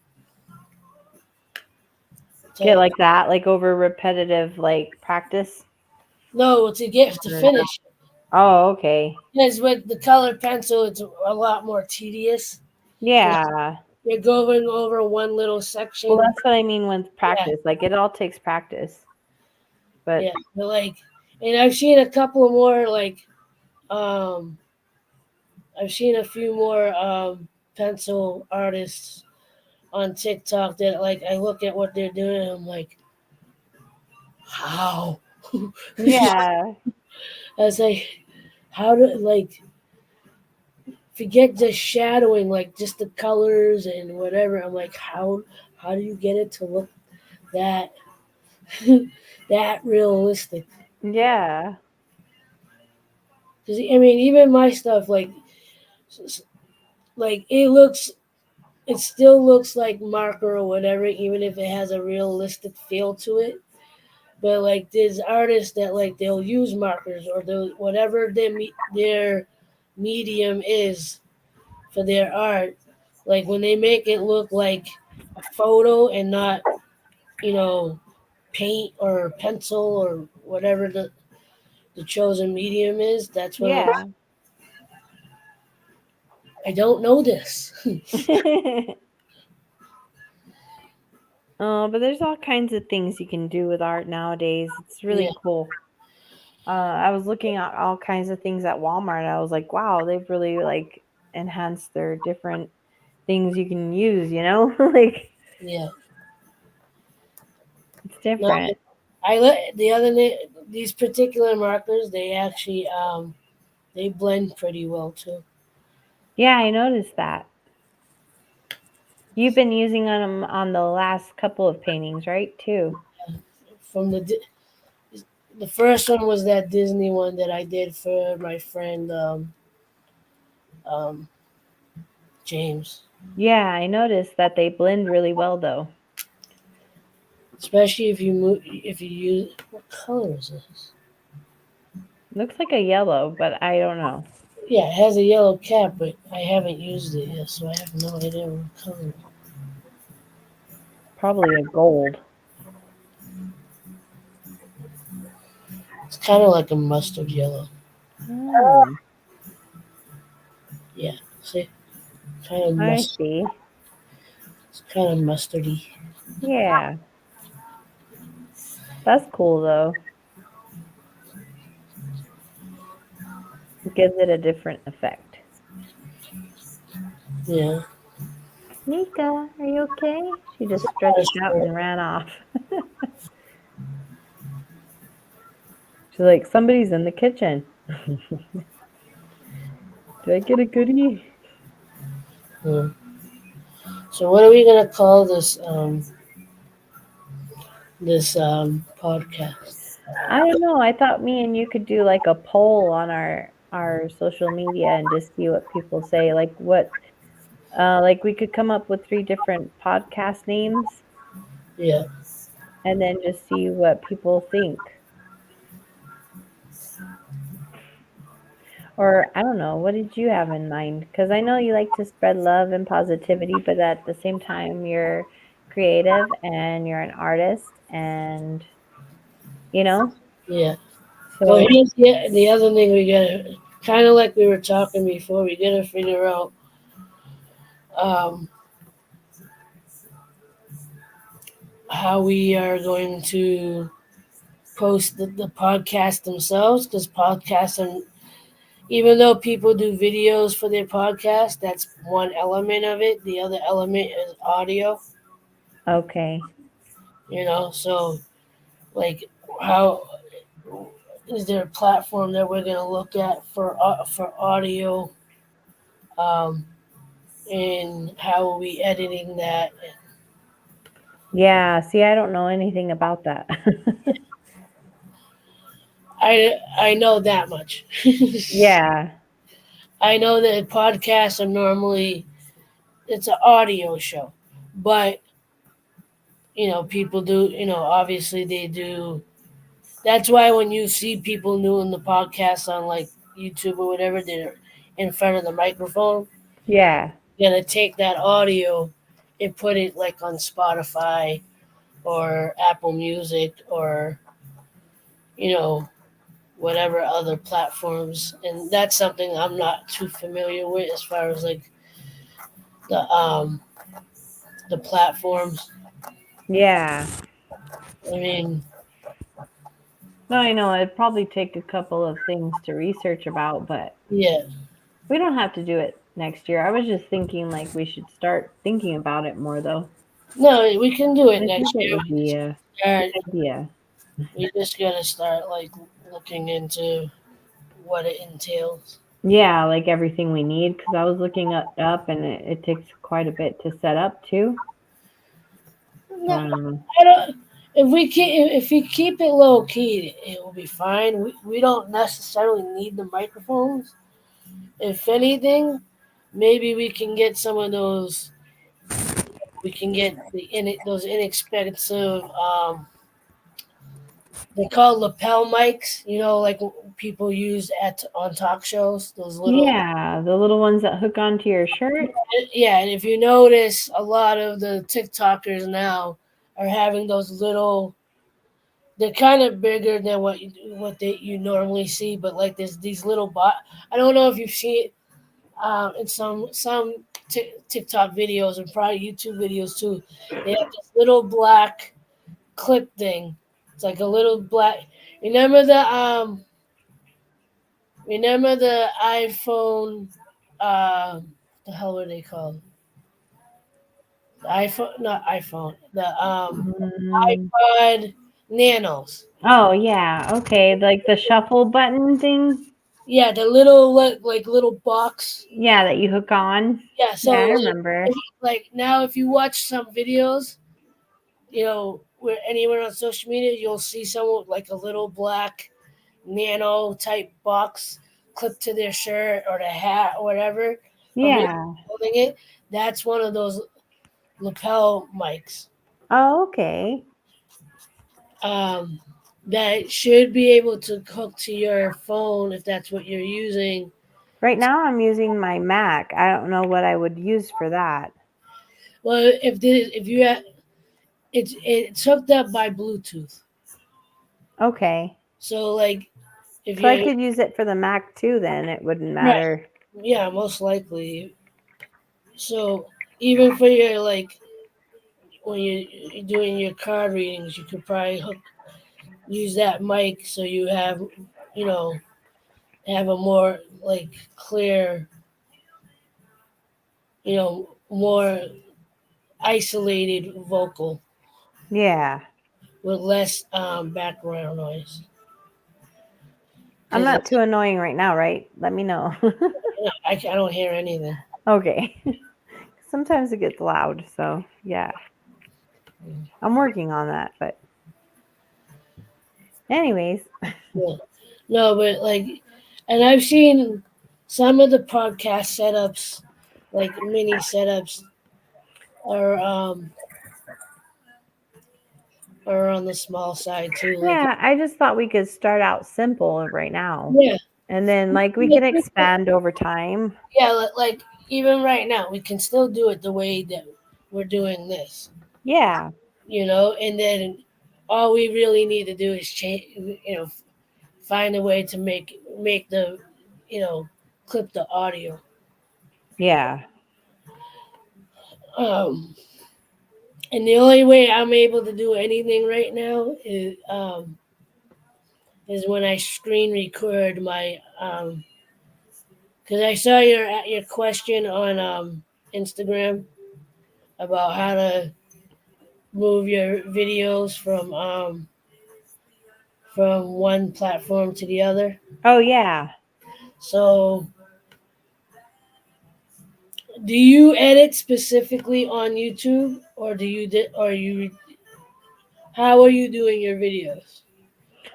Get to like that, like over repetitive like practice. no to get to finish. Oh, okay. Because with the colored pencil, it's a lot more tedious. Yeah. You're going over one little Well, section. that's what I mean with Yeah, practice. Like it all takes practice. But yeah. But like, and I've seen a couple more um, I've seen a few more pencil artists on TikTok that like I look at what they're doing and I'm like, how? yeah. I was like, how do like forget the shadowing, like just the colors and whatever. I'm like, how do you get it to look that that realistic? Yeah. Because I mean, even my stuff, like it still looks like marker or whatever, even if it has a realistic feel to it. But like, there's artists that like they'll use markers or they'll whatever their medium is for their art. Like when they make it look like a photo and not, you know, paint or pencil or whatever the chosen medium is. That's what Yeah. I don't know this. Oh, but there's all kinds of things you can do with art nowadays. It's Yeah, really cool. I was looking at all kinds of things at Walmart. I was like, wow, they've really like enhanced their different things you can use, like yeah. it's No, different. these particular markers. They actually they blend pretty well too. Yeah, I noticed that. You've been using them on the last couple of paintings, right? Too. From the first one was that Disney one that I did for my friend um, James. Yeah, I noticed that they blend really well though. Especially if you use what color is this? Looks like a yellow, but I don't know. Yeah, it has a yellow cap, but I haven't used it yet, so I have no idea what color. Probably a gold. It's kind of like a mustard yellow. Hmm, Yeah, see, kind of I must. see. It's kind of mustardy. Yeah, that's cool though. It gives it a different effect. Yeah. Nika, are you okay? She just Kind stretched out and ran off. She's like, somebody's in the kitchen. Did I get a goodie? yeah. So what are we gonna call this podcast? I don't know. I thought me and you could do like a poll on our social media and just see what people say. Like we could come up with three different podcast names Yeah. and then just see what people think. Or I don't know, what did you have in mind? Because I know you like to spread love and positivity, but at the same time, you're creative and you're an artist, and you know, Yeah. Well, so here's the other thing we gotta kind of like we were talking before. We gotta figure out um, how we are going to post the podcast themselves because podcasts are even though people do videos for their podcast, that's one element of it. The other element is audio. okay. So like how is there a platform that we're gonna look at for audio, um, and how are we editing that? Yeah, see, I don't know anything about that. I know that much. Yeah. I know that podcasts are normally it's an audio show, but people do. Obviously they do. That's why when you see people doing the podcast on like YouTube or whatever, they're in front of the microphone. Yeah. You're gonna take that audio and put it like on Spotify or Apple Music or you know whatever other platforms, and that's something I'm not too familiar with as far as like the um the platforms. Yeah. I mean, No, I know it'd probably take a couple of things to research about, but yeah, we don't have to do it next year. I was just thinking like we should start thinking about it more though. no, we can do it I think next it year. would be a good Start, idea. we just gotta start like looking into what it entails. Yeah, like everything we need, because I was looking it up and it takes quite a bit to set up too. So No, I don't know. I don't. If we keep it low key, it will be fine. We don't necessarily need the microphones. If anything, maybe we can get some of those. We can get those inexpensive. They call lapel mics. Like people use at on talk shows. Those little. Yeah, the little ones that hook onto your shirt. Yeah, and if you notice, a lot of the TikTokers now are having those little they're kind of bigger than you normally see, but like there's these little bot. I don't know if you've seen it in some TikTok videos and probably YouTube videos too. They have this little black clip thing. It's like a little black. Remember the um remember the iPhone. The hell were they called? The iPhone, not iPhone. The Mm. iPod Nanos. Oh yeah, okay, like the shuffle button thing. Yeah, the little like little box. Yeah, that you hook on. Yeah, Yeah, so I like, remember. like now if you watch some videos, where anywhere on social media, you'll see someone with like a little black nano type box clipped to their shirt or the hat or whatever, or maybe Yeah. holding it. That's one of those lapel mics. Oh, okay. Um, that should be able to hook to your phone if that's what you're using. Right now I'm using my Mac. I don't know what I would use for that. Well, if you have, it's hooked up by Bluetooth. Okay. So like if So I you're could use it for the Mac too then. It wouldn't right, matter. yeah, most likely. So even for your like when you're doing your card readings, you could probably use that mic so you have you know have a more like clear, more isolated vocal Yeah. with less background noise. I'm Because not too annoying right now, right? Let me know. I don't hear anything. Okay. Sometimes it gets loud, so yeah. I'm working on that, but anyways. Yeah. No, but like, and I've seen some of the podcast setups, like mini setups, are are on the small side too. Like, Yeah, I just thought we could start out simple right now. yeah, And then like we can expand over time. yeah, like even right now, we can still do it the way that we're doing this, Yeah. and then all we really need to do is change, find a way to make the, clip the audio. Yeah. Um, and the only way I'm able to do anything right now is when I screen record my because I saw your question on Instagram about how to move your videos from one platform to the other. Oh yeah. So, do you edit specifically on YouTube, or how are you doing your videos?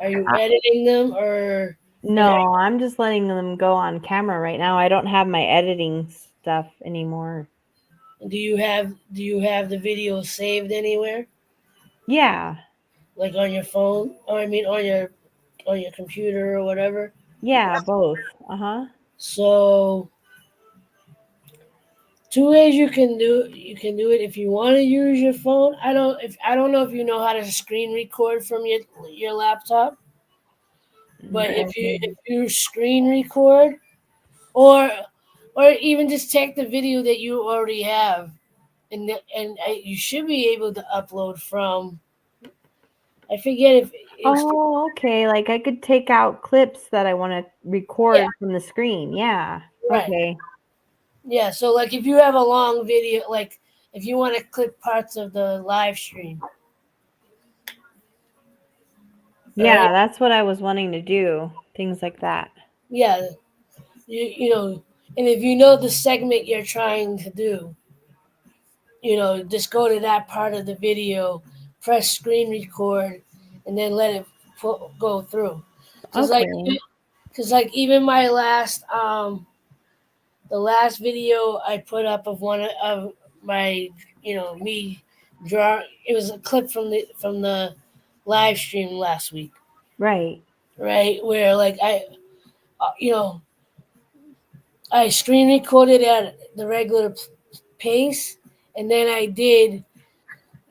Are you I, editing them, or and no, I'm just letting them go on camera right now. I don't have my editing stuff anymore. do you have the video saved anywhere, Yeah. like on your phone, or I mean on your computer or whatever? Yeah, both. Uh-huh. So two ways you can do it if you want to use your phone. I don't know if you know how to screen record from your laptop, but if you screen record, or even just take the video that you already have, and you should be able to upload from. I forget if it's Oh, okay. Like I could take out clips that I want to yeah, record from the screen. Yeah. right. Okay. Yeah, so like if you have a long video, like if you want to clip parts of the live stream, right? Yeah, that's what I was wanting to do. Things like that. Yeah, you know, and if you know the segment you're trying to do, just go to that part of the video, press screen record, and then let it go through. Cause like, Okay. cause like even my the last video I put up of one of my, me draw. It was a clip from the live stream last week, Right. right? Where like you know, I screen recorded at the regular pace, and then I did,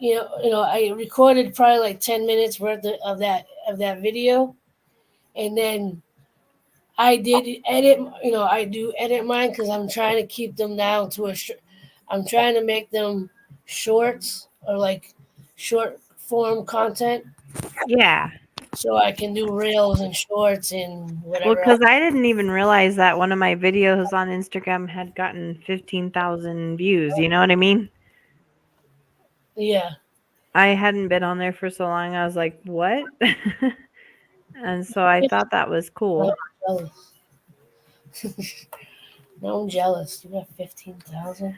I recorded probably like 10 minutes worth of that video, and then I did edit. I do edit mine because I'm trying to keep them down to I'm trying to make them shorts or like short form content, Yeah. so I can do reels and shorts and Well, whatever else. because I didn't even realize that one of my videos on Instagram had gotten 15,000 views. You know what I mean? Yeah. I hadn't been on there for so long. I was like, what? And so I thought that was No, cool. I'm jealous. No, I'm jealous. You got 15,000.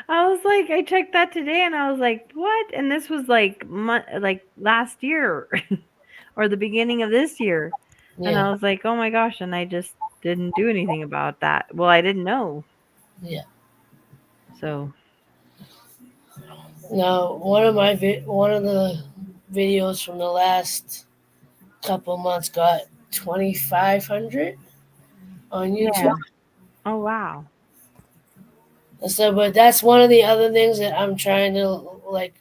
I was like, I checked that today and I was like, what? And this was like last year or the beginning of this year. And Yeah. I was like, oh my gosh. And I just didn't do anything about that. Well, I didn't know. Yeah. So, Now, one of the videos from the last couple months got 2,500 on YouTube. yeah. Oh, wow. So, but that's one of the other things that I'm trying to like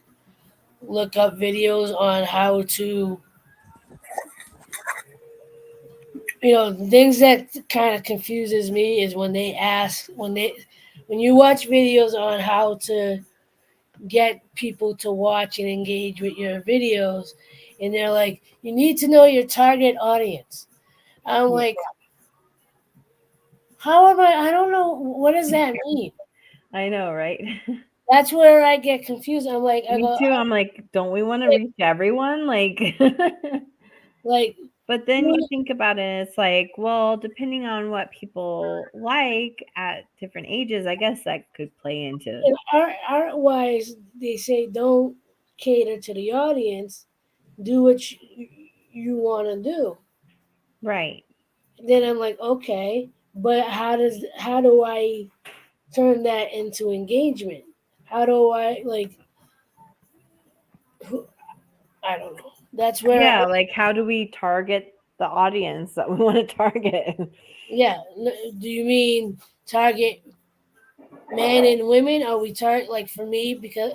look up videos on how to, things that kind of confuses me is when you watch videos on how to get people to watch and engage with your videos, and they're like, you need to know your target audience. I'm Yeah, like, how am I? I don't know. What does that mean? I know, right? That's where I get confused. I Me go, too. I'm like, don't we want to reach everyone? Like, like, but then you who- think about it, and it's like, well, depending on what people like at different ages, I guess that could play into. and art wise, they say don't cater to the audience. Do what you want to do. Right. Then I'm like, okay, but how do I turn that into engagement? How do I like? Who, I don't know. That's where, Yeah, like how do we target the audience that we want to target? yeah. Do you mean target men and women? Are we target like for me because,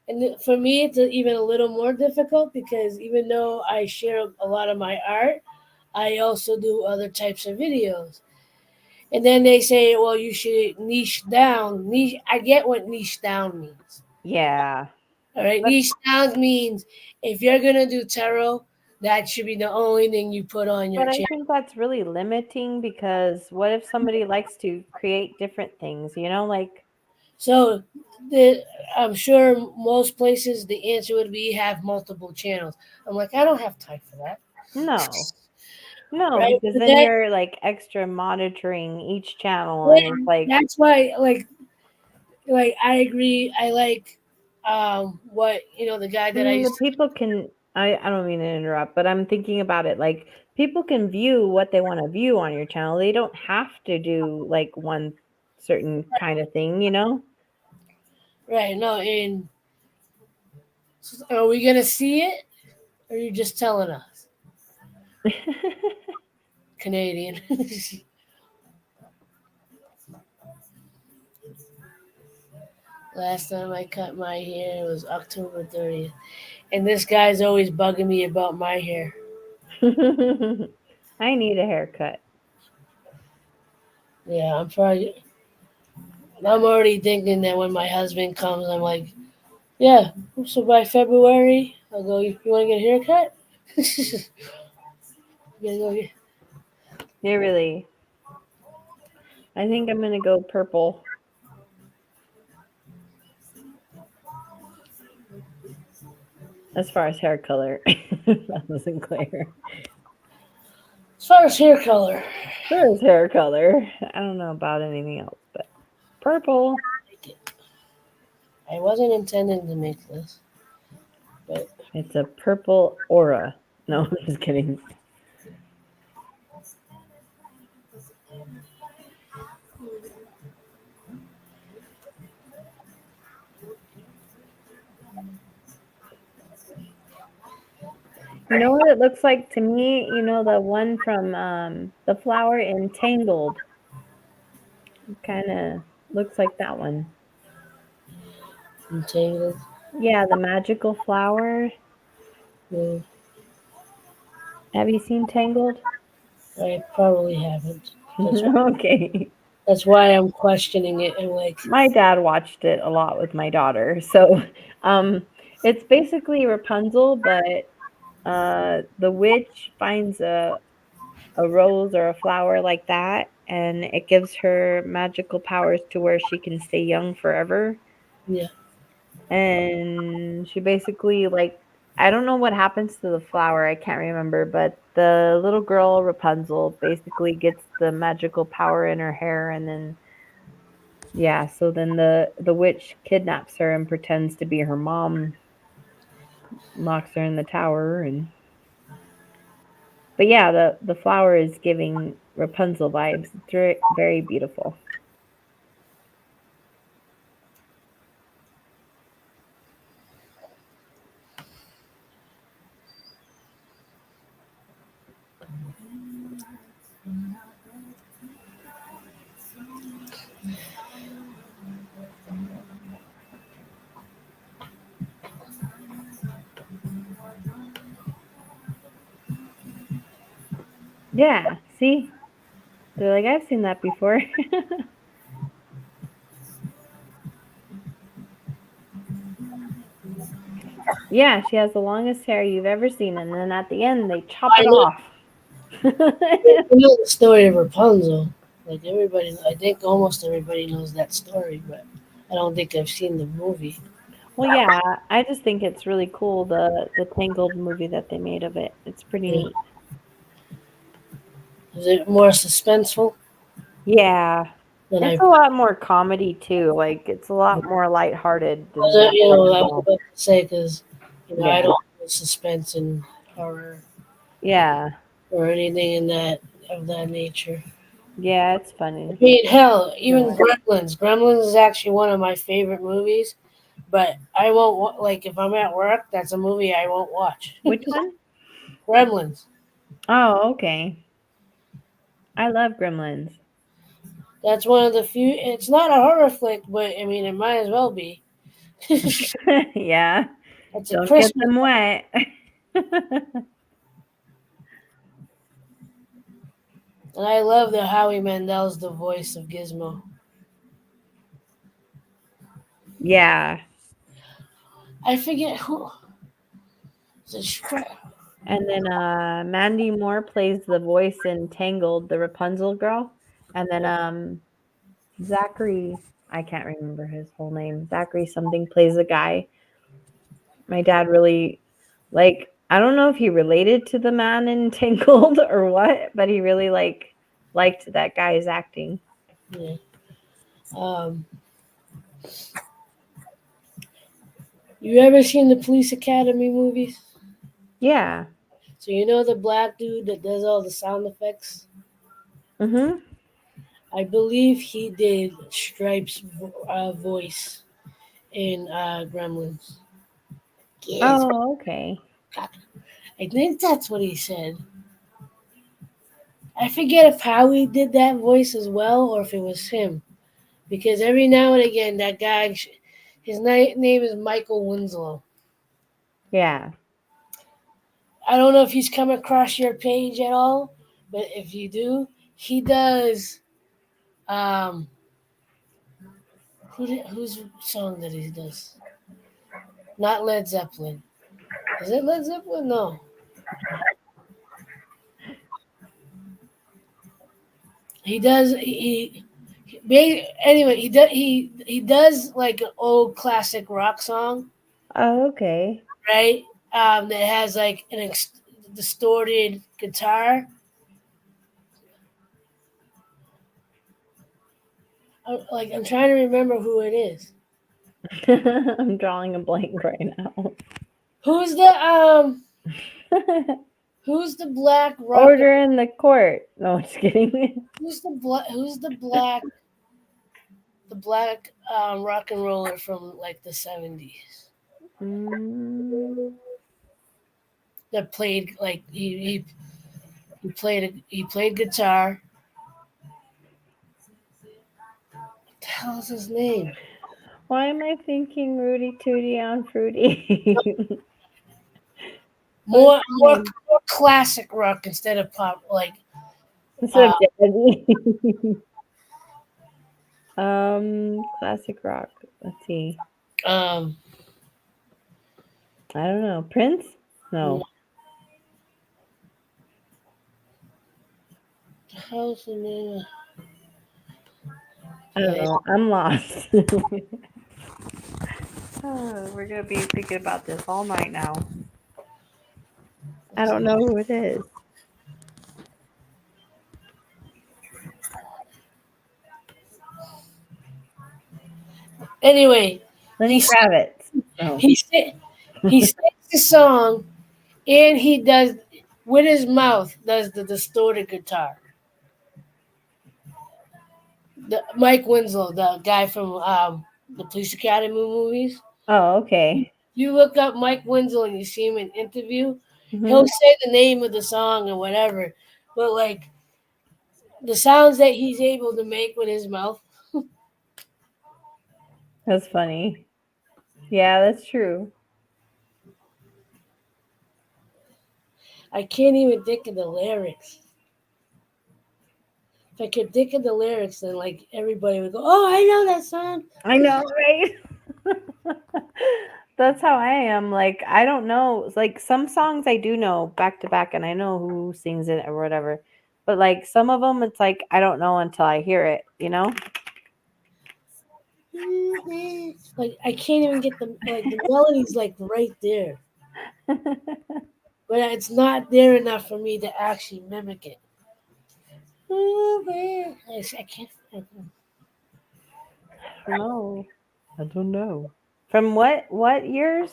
and for me it's even a little more difficult because even though I share a lot of my art, I also do other types of videos. And then they say, well, you should niche down. Niche. I get what niche down means. Yeah. All right, But niche down means if you're gonna do tarot, that should be the only thing you put on your but I channel. think that's really limiting because what if somebody likes to create different things, like So, the, I'm sure most places the answer would be have multiple channels. I'm like, I don't have time for that, no. No, right? because But then you're like extra monitoring each channel and it's then like that's why, like I agree. I like what the guy I that I mean, the used to. people can I don't mean to interrupt, but I'm thinking about it like people can view what they want to view on your channel. They don't have to do like one certain kind of thing? Right, no, and are we gonna see it, or are you just telling us, Canadian? Last time I cut my hair was October 30th. And this guy's always bugging me about my hair. I need a haircut. Yeah, I'm already thinking that when my husband comes, I'm like, yeah, so by February, I'll go, you want to get a haircut? You gotta go get- Yeah, really. I think I'm gonna go purple as far as hair color. That wasn't clear. As far as hair color, As far as hair color, I don't know about anything else, but purple. I wasn't intending to make this, but It's a purple aura. No, I'm just kidding. You know what it looks like to me? The one from the flower entangled. Kind of looks like that one. entangled. Yeah, the magical flower. Yeah, Have you seen Tangled? I probably haven't. That's Okay. that's why I'm questioning it. And like, My dad watched it a lot with my daughter. So, um, it's basically Rapunzel, but the witch finds a rose or a flower like that, and it gives her magical powers to where she can stay young forever. yeah, And she basically like I don't know what happens to the flower, I can't remember, but the little girl Rapunzel basically gets the magical power in her hair, and then yeah, so then the witch kidnaps her and pretends to be her mom, locks her in the tower, and but yeah, the flower is giving Rapunzel vibes. It's very beautiful. Yeah, see? They're like, I've seen that before. Yeah, she has the longest hair you've ever seen, and then at the end they chop I it know. off. I know the story of Rapunzel. Like everybody, I think almost everybody knows that story, but I don't think I've seen the movie. Well, yeah, I just think it's really cool the Tangled movie that they made of it. It's pretty Yeah. neat. Is it more suspenseful Yeah, than it's I? a lot more comedy too. Like it's a lot more lighthearted than the You know, I was original. about to say because I Yeah, don't do suspense and horror yeah, or anything in that of that nature. yeah. It's I funny. mean, hell, even Gremlins. Gremlins is actually one of my favorite movies, but I won't like if I'm at work. That's a movie I won't watch. Which one? Gremlins. Oh, okay. I love Gremlins. That's one of the few. It's not a horror flick, but I mean, it might as well be. It's Yeah, a don't get Christmas, them wet. and I love that Howie Mandel's the voice of Gizmo. Yeah, I forget who. Is it Shre- and then Mandy Moore plays the voice in Tangled, the Rapunzel girl, and then Zachary, I can't remember his whole name. Zachary something plays the guy. My dad really like I don't know if he related to the man in Tangled or what, but he really liked that guy's acting. Yeah. Um, you ever seen the Police Academy movies? Yeah. So you know the black dude that does all the sound effects. Mhm. I believe he did Stripe's voice in Gremlins. Yes, Oh, okay. I think that's what he said. I forget if Howie did that voice as well or if it was him. Because every now and again, that guy, his name is Michael Winslow. Yeah. I don't know if he's come across your page at all, but if you do, he does. Um, whose song that he does? Not Led Zeppelin. Is it Led Zeppelin? No. He does. Anyway. He does like an old classic rock song, Oh, okay. right? That has like an distorted guitar. Like I'm trying to remember who it is. I'm drawing a blank right now. Who's the Who's the black rock? Order in the court. No, just kidding. Who's the black rock and roller from like the 70s Mm, that played like he played guitar. What the hell is his name? Why am I thinking Rudy Tooty on Fruity? What's More, the more, name? more classic rock instead of pop. Like, Instead uh, of Jazzy. Classic rock. Let's see. um, I don't know. Prince? No. how's the name? I don't know. I'm lost. Oh, we're gonna be thinking about this all night now. I don't know who it is. Anyway, Lenny he Kravitz. No. he si- he sings the song, and he does with his mouth does the distorted guitar. Mike Winslow, the guy from the Police Academy movies. Oh, okay. You look up Mike Winslow and you see him in interview. Hmm. He'll say the name of the song or whatever, but like the sounds that he's able to make with his mouth, That's funny. Yeah, that's true. I can't even think of the lyrics. If I could think of the lyrics, then like everybody would go, "Oh, I know that song." I know, right? That's how I am. Like, I don't know. It's like some songs I do know back to back and I know who sings it or whatever. But like some of them, it's like I don't know until I hear it, you know? Like I can't even get the melody's like right there, but it's not there enough for me to actually mimic it. Ooh, man. I can't. No, I don't know. From what years?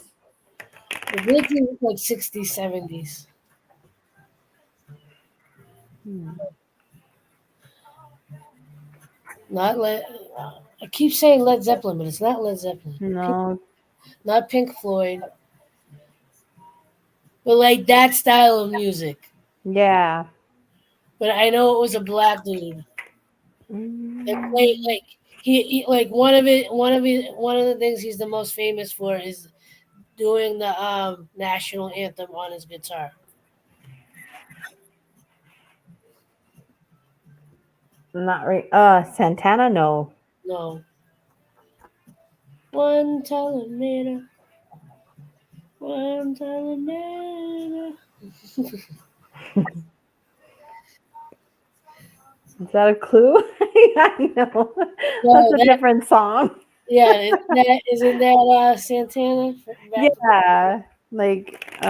The Blinky was like 60s, 70s. Hmm. Not Led. I keep saying Led Zeppelin, but it's not Led Zeppelin. No, Not Pink Floyd, but like that style of music. yeah. But I know it was a black dude that played Mm, like he like one of the things he's the most famous for is doing the national anthem on his guitar. not right. Santana, no. No, one telemeter, one telemeter. Is that a clue? I know. That's No, a that different song. yeah, that isn't that Santana back to back. Yeah, like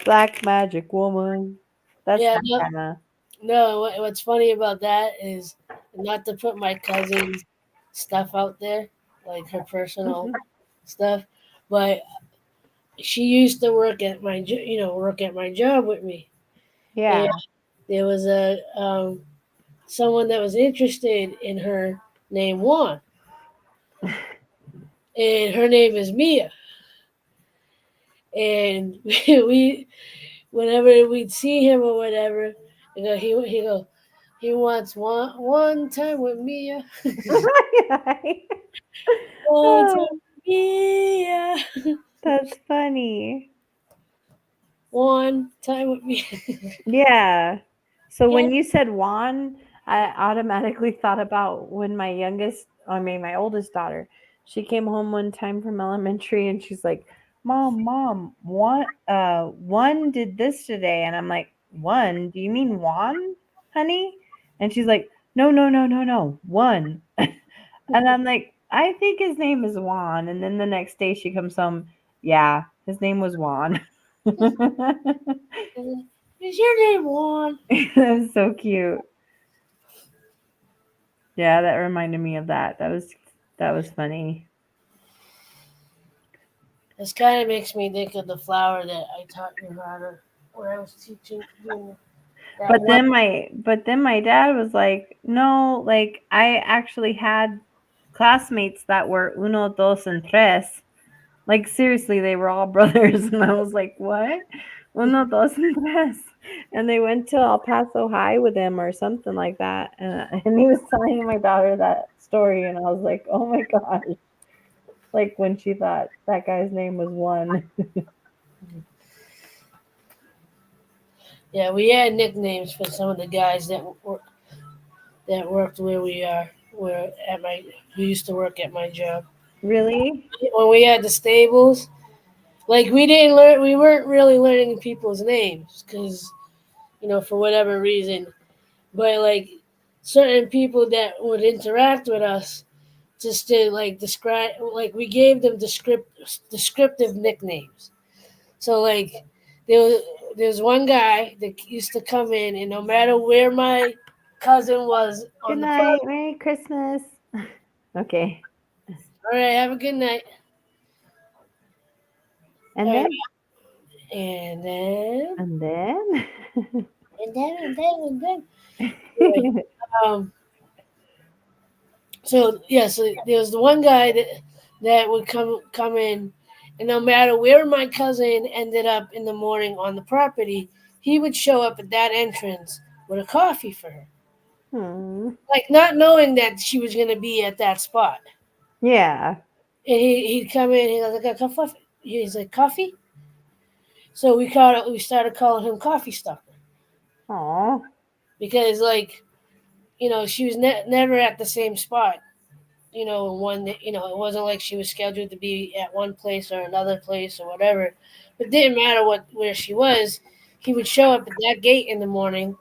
Black Magic Woman. That's Yeah, no, Santana. no. What's funny about that is not to put my cousin's stuff out there, like her personal stuff, but she used to work at work at my job with me, and Yeah. there was a someone that was interested in her named Juan, and her name is Mia, and we whenever we'd see him or whatever, he wants one time with Mia, one time Oh, with Mia, that's funny. one time with Mia. Yeah. So Yeah, when you said Juan, I automatically thought about when my youngest, I mean my oldest daughter, she came home one time from elementary and she's like, Mom, one did this today. And I'm like, one? Do you mean Juan, honey? And she's like, no, one. And I'm like, I think his name is Juan. And then the next day she comes home, yeah, his name was Juan. is your name Juan? That was so cute. Yeah, that reminded me of that. That was funny. This kind of makes me think of the flower that I taught you how to when I was teaching you that But one. then my dad was like, "No, like I actually had classmates that were uno, dos, and tres. Like seriously, they were all brothers." And I was like, "What? Uno, dos, and tres?" And they went to El Paso High with him or something like that. And he was telling my daughter that story, and I was like, "Oh my gosh!" Like when she thought that guy's name was One. Yeah, we had nicknames for some of the guys that worked where we are. Where at my who used to work at my job. Really? When we had the stables, like we weren't really learning people's names because for whatever reason. But like certain people that would interact with us, just to like describe, like we gave them descriptive nicknames. So like there was there's one guy that used to come in, and no matter where my cousin was Good on the night. property, Merry Christmas. Okay. all right, have a good night. And All right, then and then and then and then. Anyway, um, so there was the one guy that would come in, and no matter where my cousin ended up in the morning on the property, he would show up at that entrance with a coffee for her, Hmm. like not knowing that she was gonna be at that spot. Yeah. And he'd come in, he's like, "I got coffee." He's like, "Coffee?" So we started calling him Coffee Stuffer Aw. because like she was never at the same spot. One that it wasn't like she was scheduled to be at one place or another place or whatever. It didn't matter where she was. He would show up at that gate in the morning.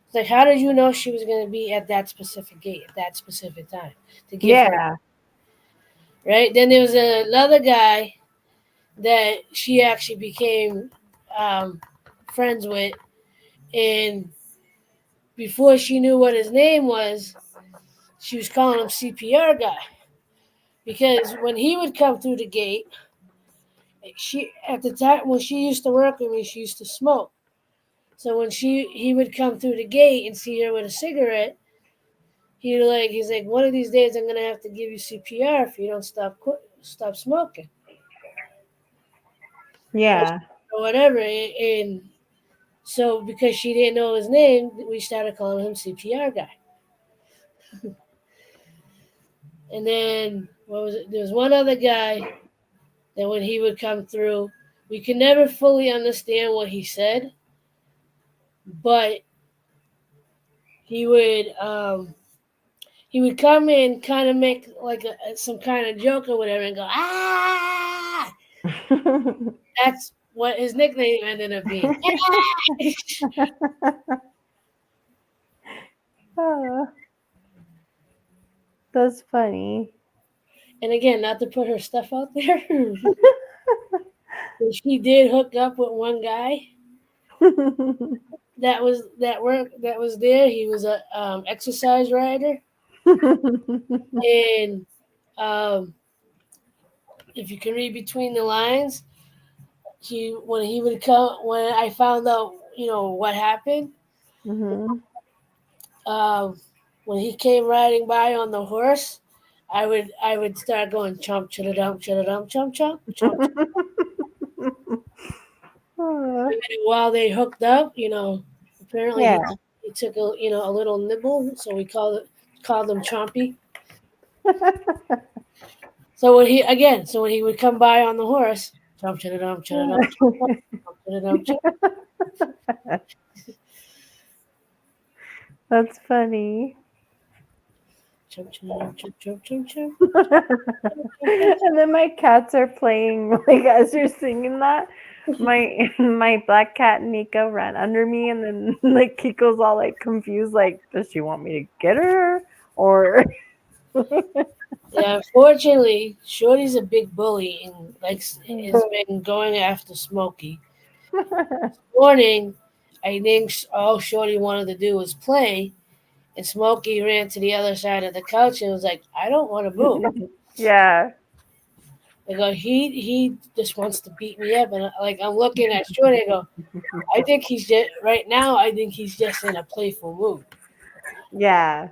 It's like, how did you know she was going to be at that specific gate at that specific time to give her Yeah. right? Then there was another guy that she actually became um, friends with, and before she knew what his name was, she was calling him CPR guy because when he would come through the gate, she at the time when she used to work with me, she used to smoke. So when he would come through the gate and see her with a cigarette, he's like, one of these days I'm gonna have to give you CPR if you don't stop smoking Yeah. or whatever. And so because she didn't know his name, we started calling him CPR guy. And then what was it? There was one other guy that when he would come through, we could never fully understand what he said, but he would um, he would come in, kind of make like some kind of joke or whatever, and go ah. That's what his nickname ended up being. Oh, that's funny. And again, not to put her stuff out there, but she did hook up with one guy that was there. He was a exercise rider, and um, if you can read between the lines, he would come when I found out what happened. Mhm. Um, when he came riding by on the horse, I would start going chomp chittle dump chomp chomp chomp. Aw. And while they hooked up, apparently Yeah. he took a little nibble, so we called him Chompy. So when he would come by on the horse, chomp chittle dump chomp chittle dump That's funny. chomp chittle dump chomp chomp chomp chomp. And then my cats are playing like as you're singing that. My black cat Nika ran under me, and then like Kiko's all like confused, like, does she want me to get her or? Yeah, unfortunately, Shorty's a big bully and has been going after Smokey. Morning, I think all Shorty wanted to do was play, and Smokey ran to the other side of the couch and was like, "I don't want to move." Yeah. I go, he just wants to beat me up, and I'm looking at Shorty. I go, I think he's just right now. I think he's just in a playful mood. Yeah.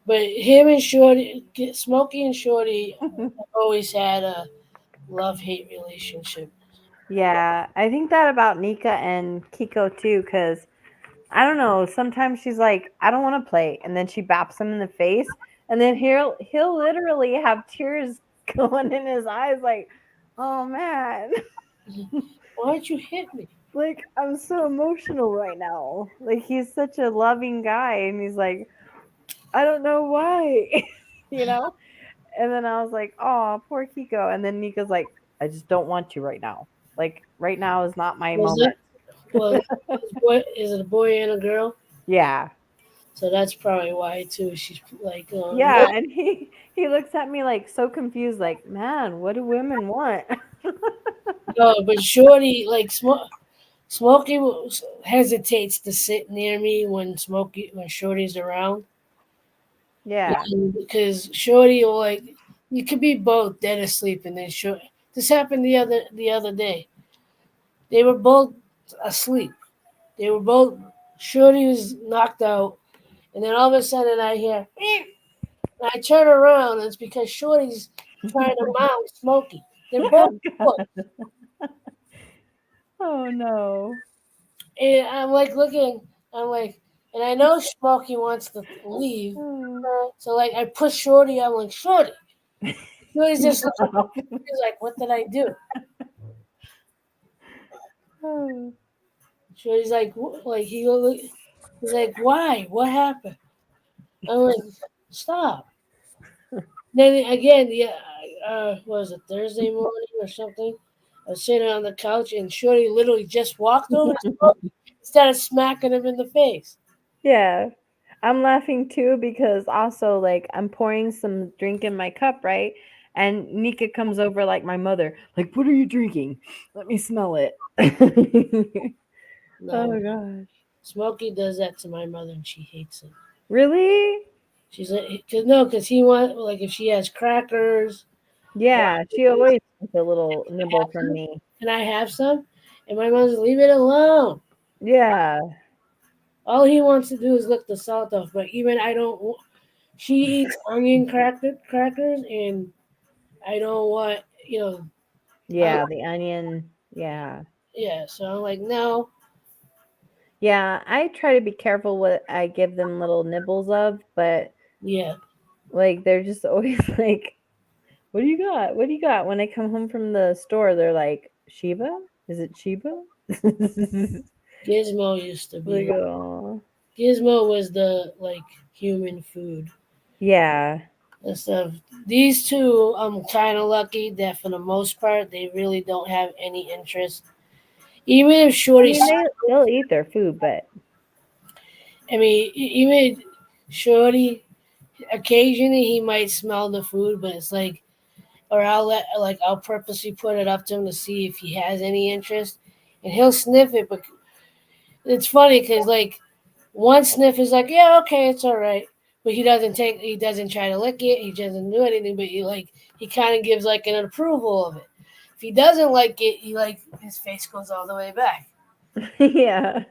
But him and Shorty, Smokey and Shorty, always had a love-hate relationship. Yeah, I think that about Nika and Kiko too, because I don't know. Sometimes she's like, I don't want to play, and then she baps him in the face, and then he'll literally have tears going in his eyes, like, oh man. Why'd you hit me? Like, I'm so emotional right now. Like, he's such a loving guy, and he's like, I don't know why, you know? And then I was like, oh, poor Kiko. And then Nika's like, I just don't want you right now. Like, right now is not my Was moment. it? Was is it a boy and a girl? Yeah. So that's probably why too. She's like, no, Yeah. And he looks at me like so confused, like, man, what do women want? no. But Shorty, like, Smokey hesitates to sit near me when Shorty's around. Yeah. And because Shorty will like, you could be both dead asleep and then Short. This happened the other day. They were both asleep. They were both. Shorty was knocked out, and then all of a sudden I hear. "Meow." And I turn around, and it's because Shorty's trying to mount Smokey. They're both boys. Oh no. And I'm like looking. I'm like, and I know Smokey wants to leave. Oh. So like I push Shorty. I'm like, Shorty. Shorty's just looks at me. He's like, what did I do? Oh. Shorty's like, like he's like, why? What happened? I'm like, stop. Then again, what was it Thursday morning or something? I was sitting on the couch and Shorty literally just walked over to Smokey instead of smacking him in the face. Yeah. I'm laughing too because also like I'm pouring some drink in my cup, right? And Nika comes over like my mother, like, what are you drinking? Let me smell it. No, Oh gosh. Smokey does that to my mother and she hates it. Really? She's like, cause no, cause he want like if she has crackers, or Yeah, she always wants a little nibble from some, me. can I have some? And my mother's leave it alone. Yeah. All he wants to do is lick the salt off. But even I don't. She eats onion crackers, and I don't want. I Yeah, the onion. Yeah. yeah. So I'm like, no. Yeah, I try to be careful what I give them little nibbles of, but Yeah, like they're just always like, what do you got? What do you got? When I come home from the store, they're like, Shiba? Is it Shiba? Gizmo used to be. Like, oh. Gizmo was the like human food Yeah. and stuff. These two, I'm kind of lucky that for the most part, they really don't have any interest. Even if I Shorty, mean, they'll eat their food, but I mean, even Shorty, occasionally he might smell the food, but it's like, or I'll purposely put it up to him to see if he has any interest, and he'll sniff it. But it's funny because like one sniff is like, yeah, okay, it's all right, but he doesn't try to lick it, he doesn't do anything, but he kind of gives like an approval of it. If he doesn't like it, he like his face goes all the way back. yeah.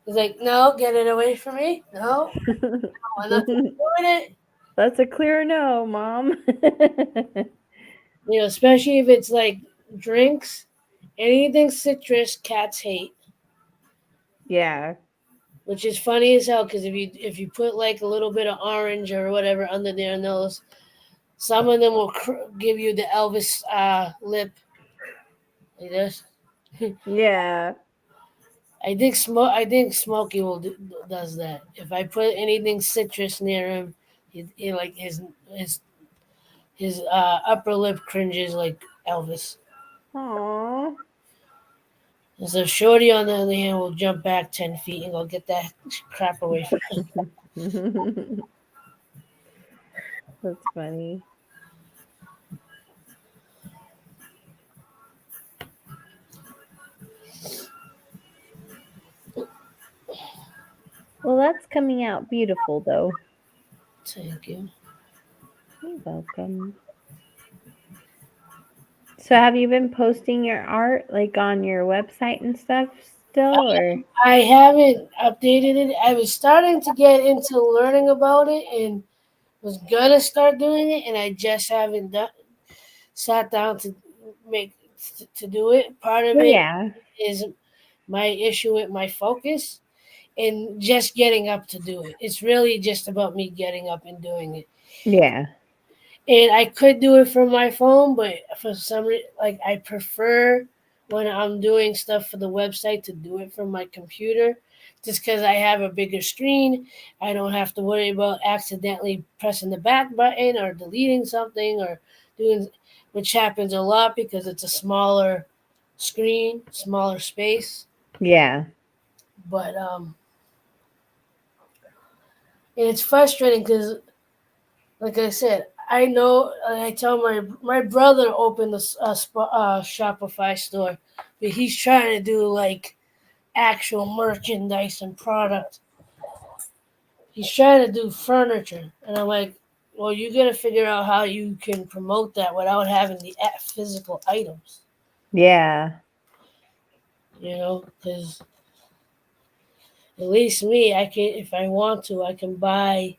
He's like, no, get it away from me. No, I want nothing to do with it. That's a clear no, mom. Especially if it's like drinks, anything citrus, cats hate. Yeah. Which is funny as hell because if you put like a little bit of orange or whatever under their nose, some of them will give you the Elvis lip like this. Yeah. I think Smokey does that. If I put anything citrus near him, he like his upper lip cringes like Elvis. Aww. And so Shorty on the other hand will jump back 10 feet and go get that crap away from him. That's funny. Well, that's coming out beautiful, though. Thank you. You're welcome. So, have you been posting your art like on your website and stuff still, or? I haven't updated it. I was starting to get into learning about it and was gonna start doing it, and I just haven't sat down to make to do it. Part of Oh, it yeah. is my issue with my focus and just getting up to do it. It's really just about me getting up and doing it. Yeah. And I could do it from my phone, but for some reason, like I prefer when I'm doing stuff for the website to do it from my computer, just because I have a bigger screen. I don't have to worry about accidentally pressing the back button or deleting something or doing, which happens a lot because it's a smaller screen, smaller space. Yeah. But and it's frustrating because, like I said, I know. I tell my brother opened a Shopify store, but he's trying to do like actual merchandise and product. He's trying to do furniture, and I'm like, well, you got to figure out how you can promote that without having the physical items. Yeah. Because at least me, I can, if I want to, I can buy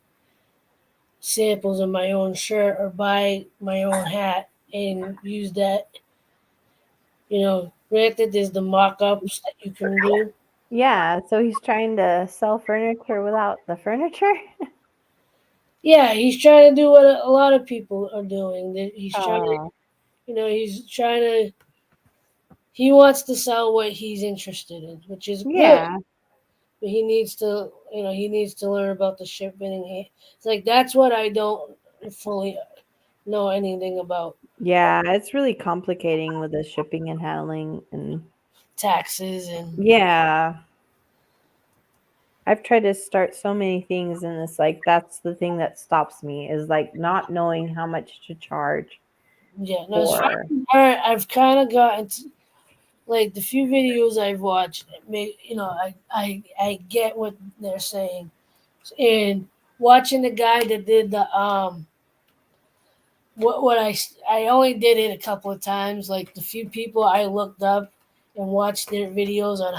samples of my own shirt or buy my own hat and use that. Granted, there's the mock-ups that you can do. Yeah. So he's trying to sell furniture without the furniture? Yeah, he's trying to do what a lot of people are doing. He's trying to, Oh. he's trying to. He wants to sell what he's interested in, which is good. Yeah. But he needs to learn about the shipping. It's like that's what I don't fully know anything about. Yeah, it's really complicating with the shipping and handling and Taxes and yeah. I've tried to start so many things and it's like that's the thing that stops me is like not knowing how much to charge yeah. No, as far for. as I've kind of gotten like the few videos I've watched. I get what they're saying, and watching the guy that did the what I only did it a couple of times. Like the few people I looked up and watched their videos on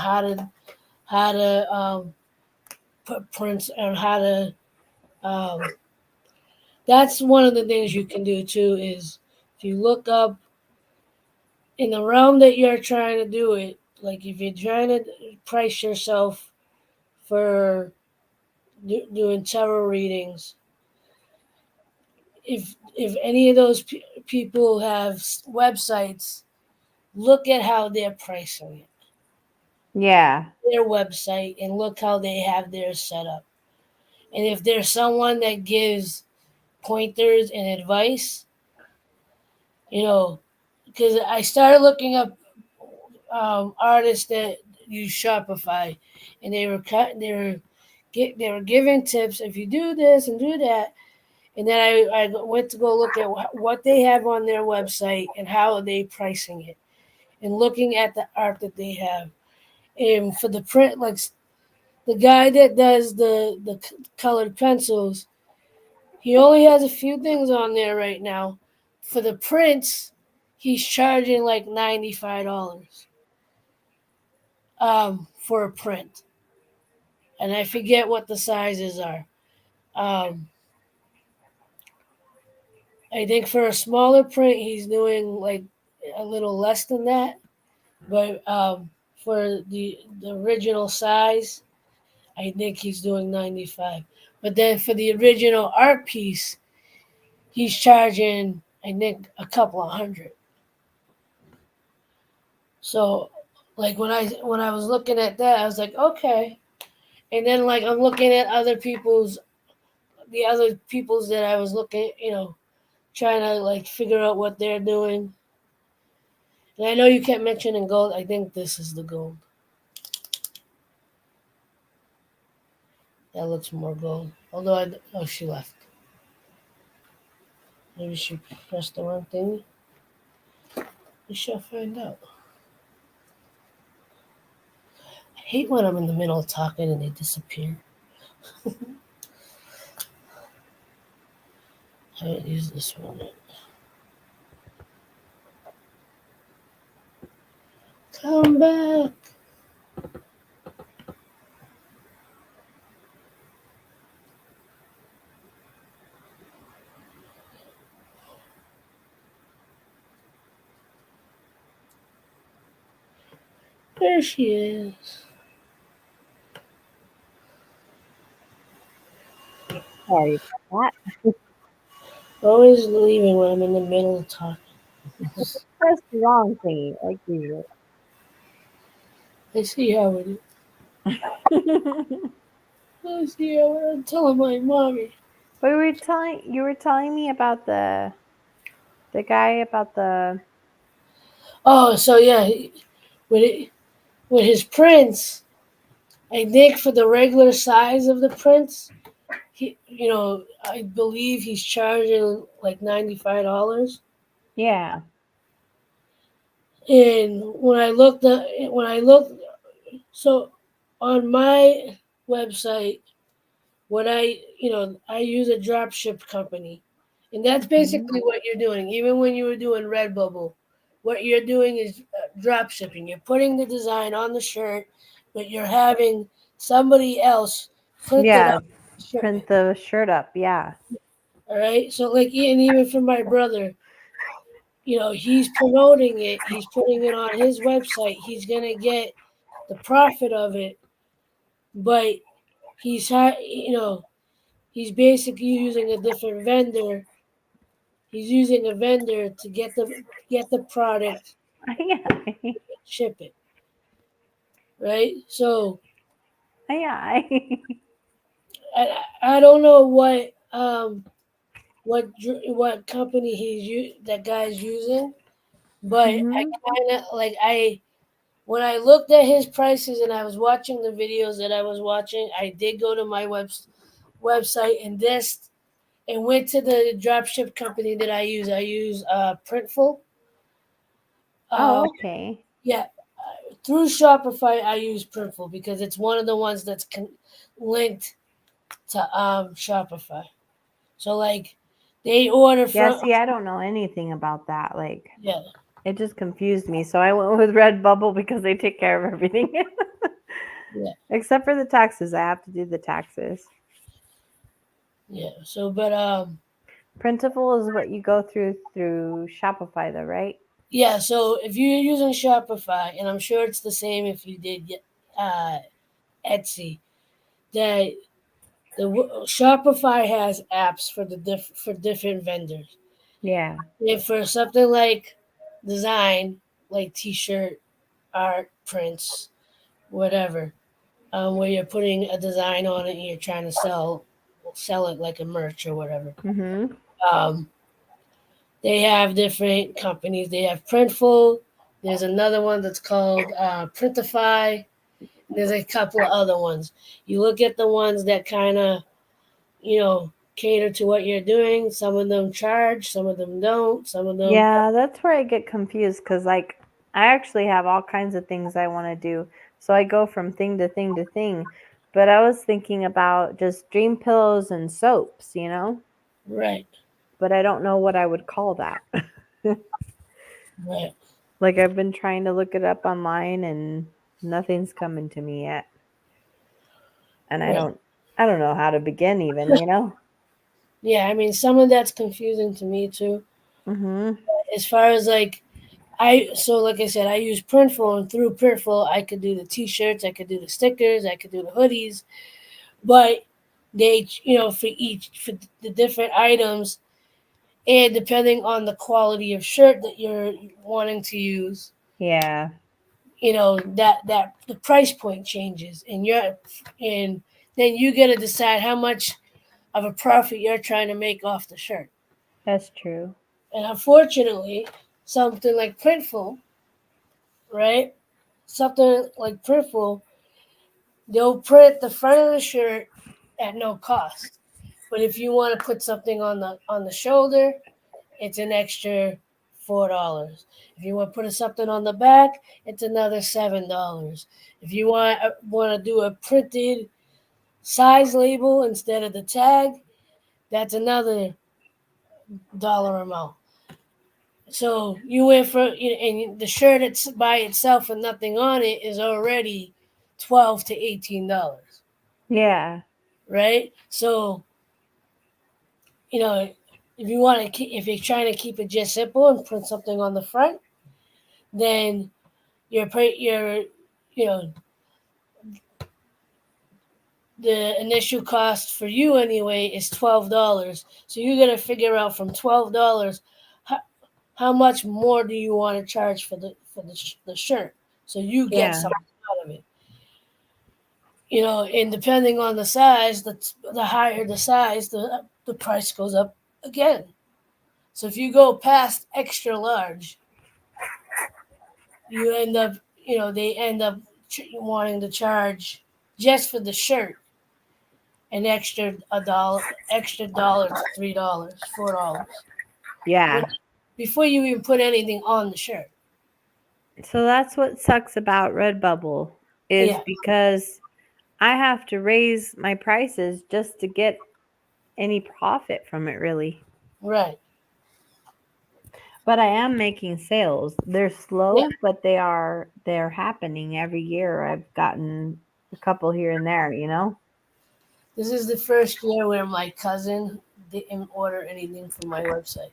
how to put prints on how to. Um, that's one of the things you can do too. Is if you look up in the realm that you're trying to do it, like if you're trying to price yourself for doing tarot readings, if any of those people have websites, look at how they're pricing it, Yeah. their website, and look how they have theirs set up. And if there's someone that gives pointers and advice, because I started looking up artists that use Shopify, and they were giving tips. If you do this and do that, and then I went to go look at what they have on their website and how are they pricing it, and looking at the art that they have. And for the print, like the guy that does the colored pencils, he only has a few things on there right now. For the prints, he's charging like $95 for a print, and I forget what the sizes are. Um, I think for a smaller print, he's doing like a little less than that. But for the original size, I think he's doing 95. But then for the original art piece, he's charging I think a couple of hundred. So like when I was looking at that, I was like, okay. And then like I'm looking at the other people's that I was looking, trying to like figure out what they're doing. And I know you kept mentioning gold. I think this is the gold. That looks more gold. Although she left. Maybe she pressed the wrong thing. We shall find out. I hate when I'm in the middle of talking and they disappear. I haven't used this one yet. Come back. There she is. Sorry about that. Always leaving when I'm in the middle of talking. Press the wrong thingy, like usual. I see how it is. I see how it is. I'm telling my mommy. But you were telling me about the guy about the Oh, so yeah, with it, with his prints, I think for the regular size of the prints, I believe he's charging like $95. yeah. And so on my website, I use a drop ship company, and that's Mhm. basically what you're doing. Even when you were doing Redbubble, what you're doing is drop shipping. You're putting the design on the shirt, but you're having somebody else print it Yeah, up, ship print it. the shirt up. Yeah. All right. So like, and even for my brother, he's promoting it. He's putting it on his website. He's gonna get the profit of it, but he's basically using a different vendor. He's using a vendor to get the product, Yeah. ship it, right? So Yeah. I don't know what company that guy's using, but I Mhm. kind of like I when I looked at his prices and I was watching the videos that I was watching, I did go to my website and went to the dropship company that I use. I use Printful. Uh, Oh, okay. yeah, through Shopify, I use Printful because it's one of the ones that's linked to Shopify. So like, they order Yeah, from see, I don't know anything about that. Like, yeah, it just confused me. So I went with Redbubble because they take care of everything. yeah, Except for the taxes. I have to do the taxes. yeah. So but Printable is what you go through Shopify though, right? yeah. So if you're using Shopify, and I'm sure it's the same if you did uh, Etsy, that Shopify has apps for different vendors. Yeah. If for something like design, like T-shirt, art, prints, whatever, where you're putting a design on it and you're trying to sell it like a merch or whatever. Mhm. Um, they have different companies. They have Printful. There's another one that's called Printify. There's a couple of other ones. You look at the ones that kind of cater to what you're doing. Some of them charge, some of them don't. Some of them, Yeah, that's where I get confused because, like, I actually have all kinds of things I want to do. So I go from thing to thing to thing. But I was thinking about just dream pillows and soaps, right, but I don't know what I would call that. right, Like, I've been trying to look it up online and nothing's coming to me yet. And I right. don't I don't know how to begin even. Yeah, I mean, some of that's confusing to me too. Mhm. As far as like, like I said, I use Printful, and through Printful, I could do the T-shirts, I could do the stickers, I could do the hoodies, but for the different items, and depending on the quality of shirt that you're wanting to use, Yeah, that the price point changes, and then you got to decide how much of a profit you're trying to make off the shirt. that's true. And unfortunately, something like Printful, right? Something like Printful, they'll print the front of the shirt at no cost. But if you want to put something on the shoulder, it's an extra $4. If you want to put something on the back, it's another $7. If you want to do a printed size label instead of the tag, that's another dollar amount. So you went and the shirt it's by itself and nothing on it is already $12 to $18, Yeah, right? So you know if you're trying to keep it just simple and print something on the front, then you're you know the initial cost for you anyway is $12. So you got to figure out from $12 how, how much more do you want to charge for the shirt, so you get Yeah. something out of it. And depending on the size, the higher the size, the price goes up again. So if you go past extra large, you end up, they end up wanting to charge just for the shirt an extra dollar to $3, $4, Yeah. before you even put anything on the shirt. So that's what sucks about Redbubble is Yeah, because I have to raise my prices just to get any profit from it, really. right. But I am making sales. They're Yeah, slow, but they're happening every year. I've gotten a couple here and there, you know? this is the first year where my cousin didn't order anything from my website.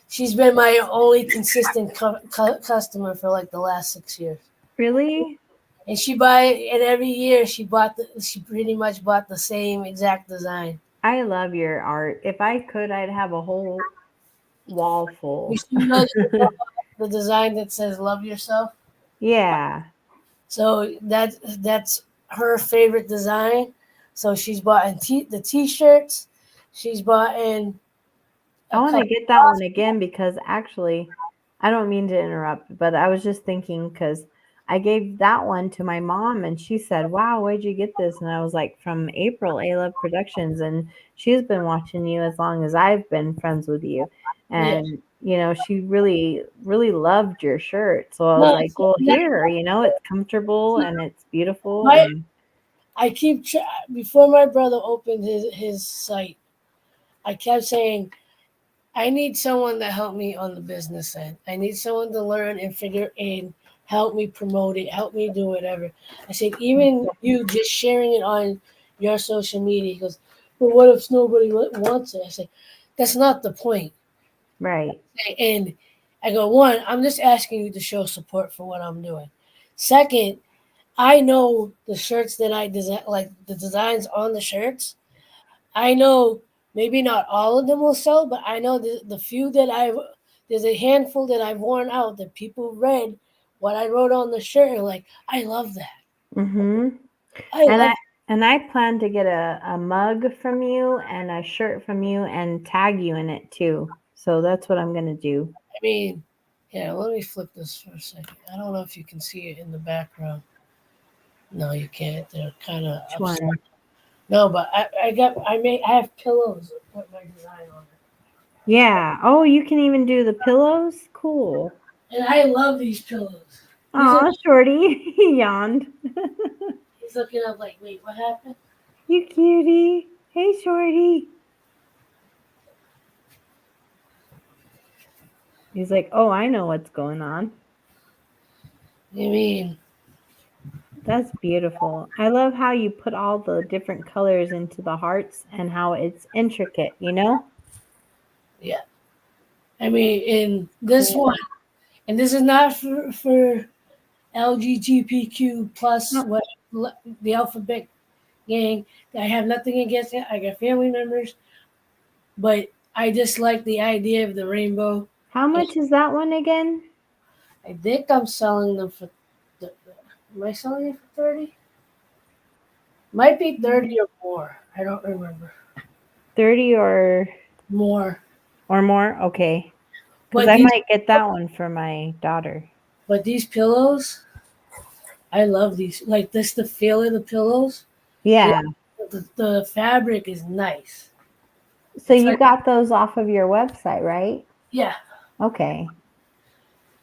She's been my only consistent customer for like the last 6 years. Really? And every year she pretty much bought the same exact design. I love your art. If I could, I'd have a whole wall You full. see the design that says "Love Yourself." Yeah. So that's her favorite design. So she's bought the t-shirts. She's bought in I a want to couple. get that one again because actually, I don't mean to interrupt, but I was just thinking because I gave that one to my mom and she said, "Wow, where'd you get this?" And I was like, "From April, A Love Productions." And she's been watching you as long as I've been friends with you. Yeah. And, she really, really loved your shirt. So I was No, like, well, here, it's comfortable and it's beautiful. my And I keep before my brother opened his site. I kept saying, I need someone to help me on the business end. I need someone to learn and figure and help me promote it, help me do whatever. I said, even you just sharing it on your social media. He goes, well, what if nobody wants it? I said, that's not the point. right. And I go, one, I'm just asking you to show support for what I'm doing. Second, I know the shirts that I design, like the designs on the shirts. I know maybe not all of them will sell, but I know the few that there's a handful that I've worn out that people read what I wrote on the shirt and like, I love that. Mm-hmm. I And love I plan to get a mug from you and a shirt from you and tag you in it too. So that's what I'm gonna do. I mean, yeah, let me flip this for a second. I don't know if you can see it in the background. No, you can't. They're kind of Which upside. one? No, but I have pillows that put my design on it. Yeah. Oh, you can even do the pillows? Cool. And I love these pillows. Aw, Shorty. He yawned. He's looking up like, wait, what happened? You cutie. Hey, Shorty. He's like, oh, I know what's going on. I mean, That's beautiful. I love how you put all the different colors into the hearts and how it's intricate, you know? yeah. I mean, in this Cool. one, and this is not for LGBTQ plus No. what the alphabet gang. I have nothing against it. I got family members, but I just like the idea of the rainbow. How And much is that one again? I think I'm selling them for. Am I selling it for 30? Might be 30 or more. I don't remember. 30 or More, more? Okay. Because but I these might get that one for my daughter. but these pillows, I love these. Like this, the feel of the pillows. Yeah. The fabric is nice. So It's you like, got those off of your website, right? yeah, Okay.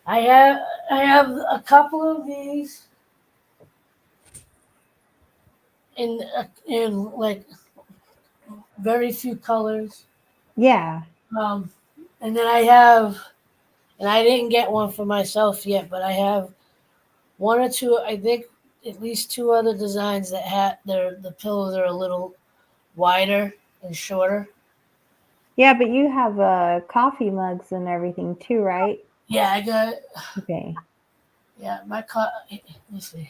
I have I have a couple of these in like very few colors. Yeah. Um, and then I have, and I didn't get one for myself yet, but I have one or two. I think at least two other designs that had the pillows are a little wider and shorter. Yeah, but you have coffee mugs and everything too, right? Yeah, I got. Okay. Yeah, let's see.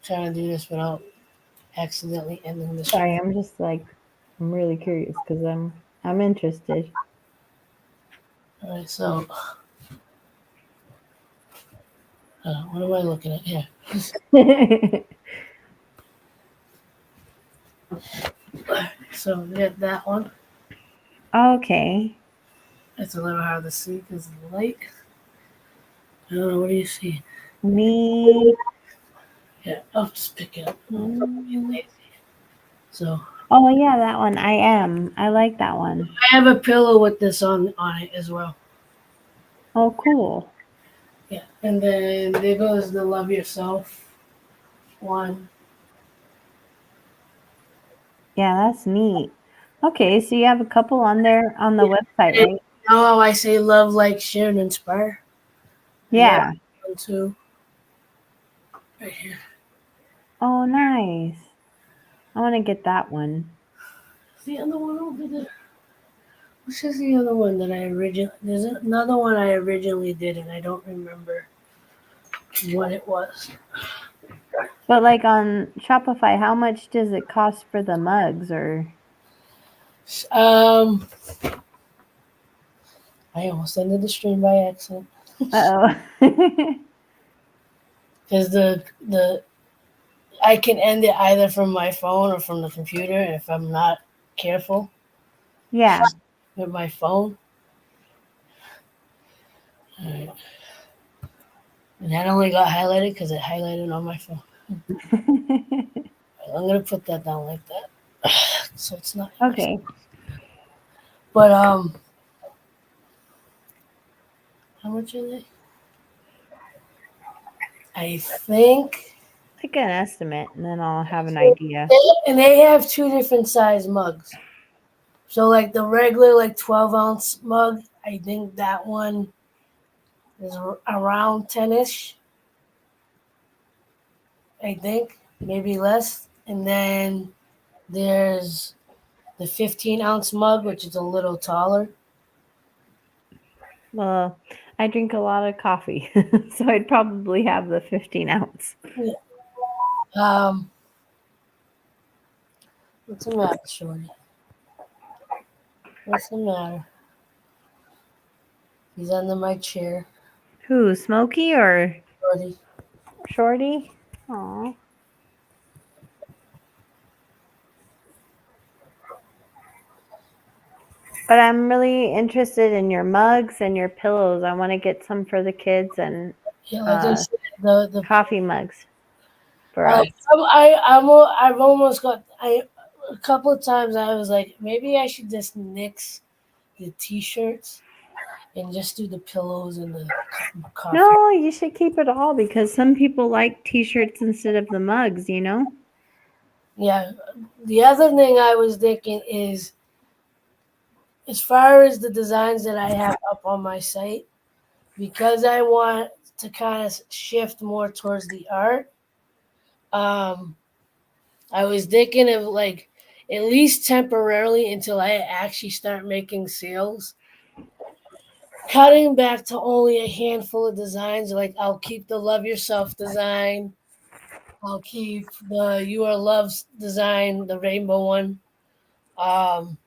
trying to do this without accidentally ending the Sorry, stream. I'm just like I'm really curious because I'm interested. All right, so what am I looking at here? So we got that one. Okay. It's a little hard to see because of the light. I don't know. What do you see? Me. Yeah, I'll just pick it up. Don't be lazy. So Oh yeah, that one. I am. I like that one. I have a pillow with this on it as well. Oh, cool. Yeah, and then there goes the Love Yourself one. Yeah, that's neat. Okay, so you have a couple on there on the website, And right? now how I say love, like, share, and inspire. I got Yeah. one too right here. Oh, nice. I want to get that one. The other one over there. Which is the other one that I originally? There's another one I originally did, and I don't remember what it was. But like on Shopify, how much does it cost for the mugs or Um, I almost ended the stream by accident uh-oh. because the I can end it either from my phone or from the computer if I'm not careful Yeah. with my phone. Alright. And that only got highlighted because it highlighted on my phone. I'm gonna put that down like that, so it's not. Okay. But how much are they? I think, Like an estimate and then I'll have an idea. and they have two different size mugs. So like the regular 12-ounce mug, I think that one is around 10ish. I think maybe less. And then there's the 15-ounce mug, which is a little taller. Well, I drink a lot of coffee, so I'd probably have the 15 ounce. Um, what's the matter, Shorty? What's the matter? He's under my chair, Who, Smokey or Shorty. Shorty? Aw. But I'm really interested in your mugs and your pillows. I want to get some for the kids and Yeah, like I said, the coffee mugs for us. I've almost got a couple of times I was like maybe I should just nix the t-shirts and just do the pillows and the coffee. No, you should keep it all because some people like t-shirts instead of the mugs, you know? Yeah. The other thing I was thinking is as far as the designs that I have up on my site, because I want to kind of shift more towards the art, I was thinking of like at least temporarily until I actually start making sales, cutting back to only a handful of designs. Like I'll keep the Love Yourself design. I'll keep the You Are Loved design, the rainbow one. Um,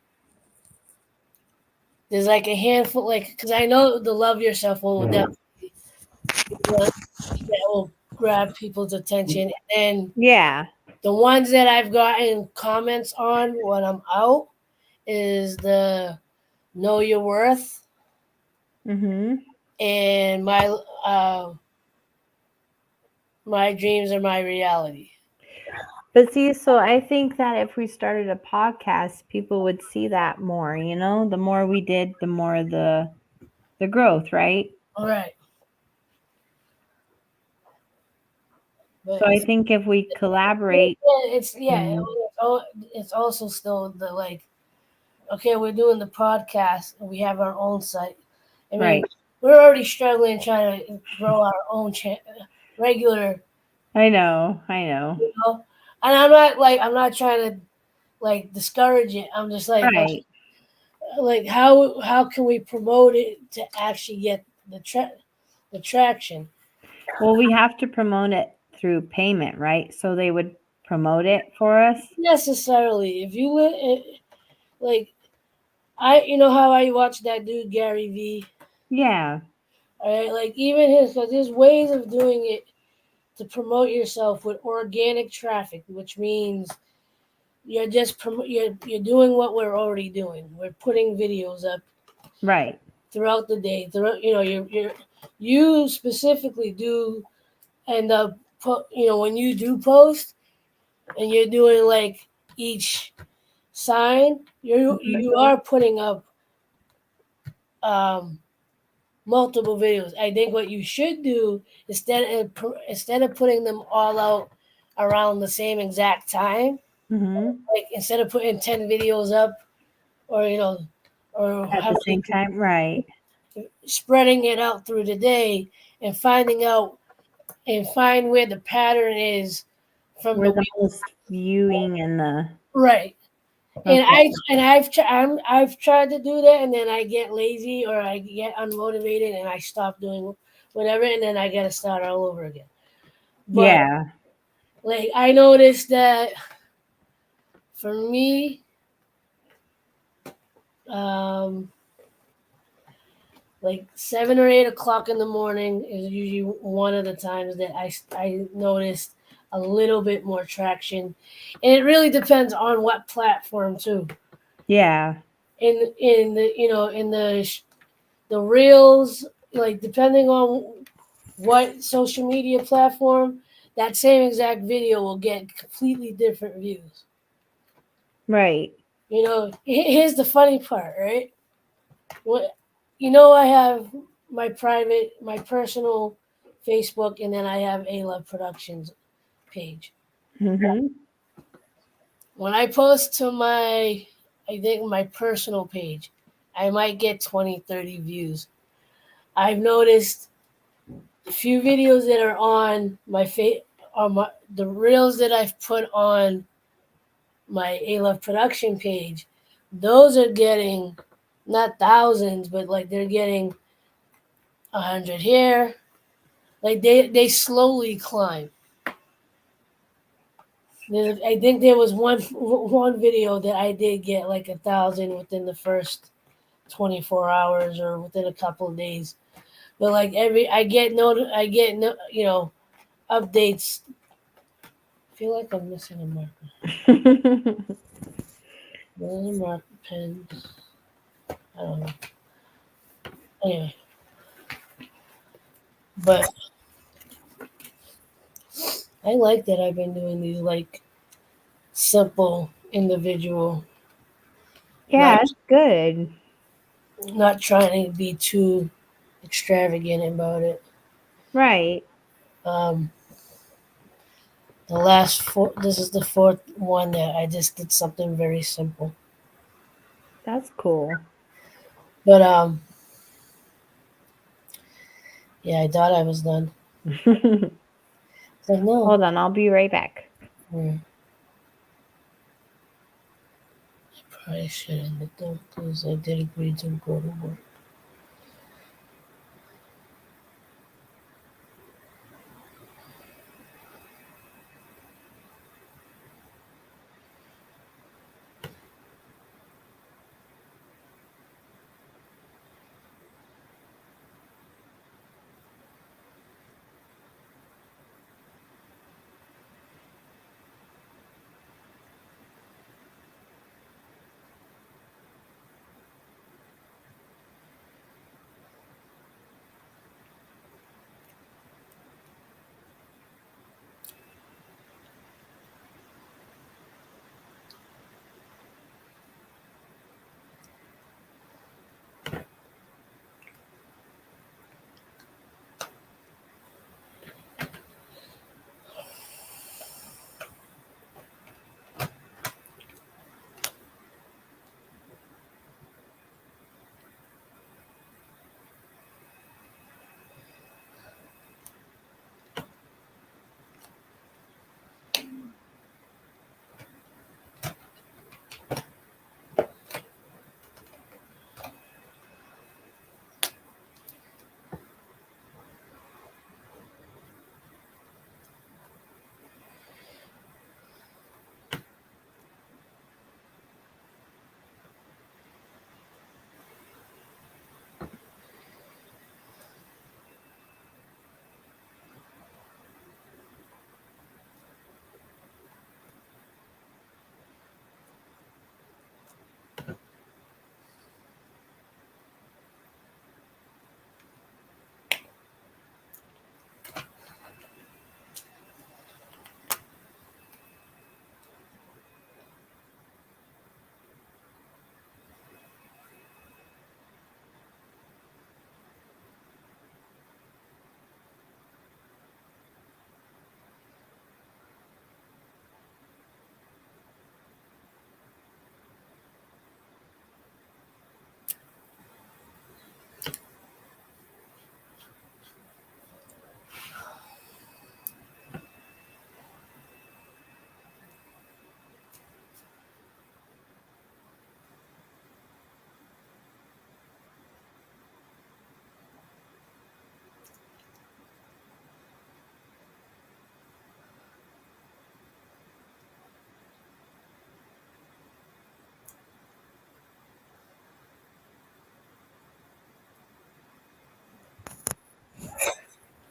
there's like a handful, like because I know the Love Yourself one will definitely that will grab people's attention, and Yeah. the ones that I've gotten comments on when I'm out is the Know Your Worth Mhm. and my dreams are my reality. But see, so I think that if we started a podcast, people would see that more, you know? The more we did, the more the growth, right? All right, but So I think if we collaborate, and it's also still the like okay, we're doing the podcast and we have our own site. I mean, right. we're already struggling trying to grow our own regular, I know. I know. you know. And I'm not trying to like discourage it. I'm just Right. like how can we promote it to actually get the traction? Well, we have to promote it through payment, right? So they would promote it for us. Necessarily, if you like, you know how I watch that dude Gary V. Yeah. All right, like even his, because there's ways of doing it to promote yourself with organic traffic, which means you're just you're doing what we're already doing. We're putting videos up Right. throughout the day. Throughout, you specifically do end up when you do post and you're doing like each sign, you are putting up um, multiple videos. I think what you should do instead of putting them all out around the same exact time, Mm-hmm. like instead of putting 10 videos up, or or At how the many, same time, right. spreading it out through the day and finding out and find where the pattern is from We're the the week. most viewing and the Right. And okay. I've tried to do that, and then I get lazy or I get unmotivated, and I stop doing whatever, and then I gotta start all over again. But Yeah. like I noticed that for me, um, like 7 or 8 o'clock in the morning is usually one of the times that I noticed a little bit more traction, and it really depends on what platform too. Yeah. In the in the reels, like depending on what social media platform, that same exact video will get completely different views. Right. Here's the funny part, right? What I have my personal Facebook, and then I have A Love Productions page. Mm-hmm. When I post to I think my personal page, I might get 20, 30 views. I've noticed the few videos that are on the reels that I've put on my A Love production page, those are getting not thousands, but like they're getting 100 here. Like they slowly climb. I think there was one video that I did get like 1,000 within the first 24 hours or within a couple of days. But like updates. I feel like I'm missing a marker. There's a marker pen. I don't know. Anyway, but I like that I've been doing these like simple individual, Yeah, not it's good. not trying to be too extravagant about it. Right. Um, the last four. This is the fourth one that I just did something very simple. That's cool. But yeah, I thought I was done. So no. Hold on, I'll be right back. I probably should end it though, because I did agree to go to work.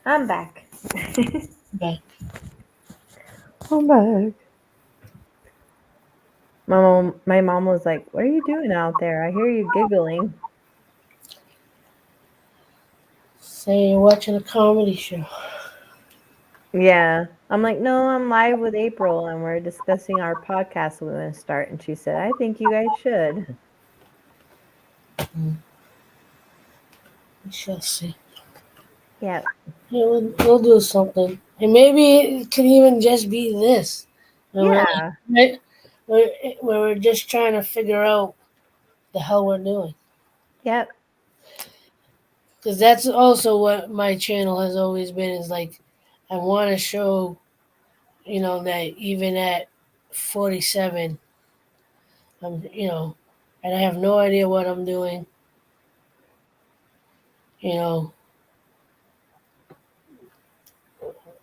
I'm back. But I'm back. My mom was like, "What are you doing out there? I hear you giggling." say you're watching a comedy show. Yeah. I'm like, "No, I'm live with April and we're discussing our podcast we're going to start." And she said, "I think you guys should." We shall see. Yeah. Yeah, we'll do something. And maybe it could even just be this. Where we're, Yeah. right, where, where we're just trying to figure out the hell we're doing. Yep. Because that's also what my channel has always been is like, I want to show, that even at 47, and I have no idea what I'm doing, you know,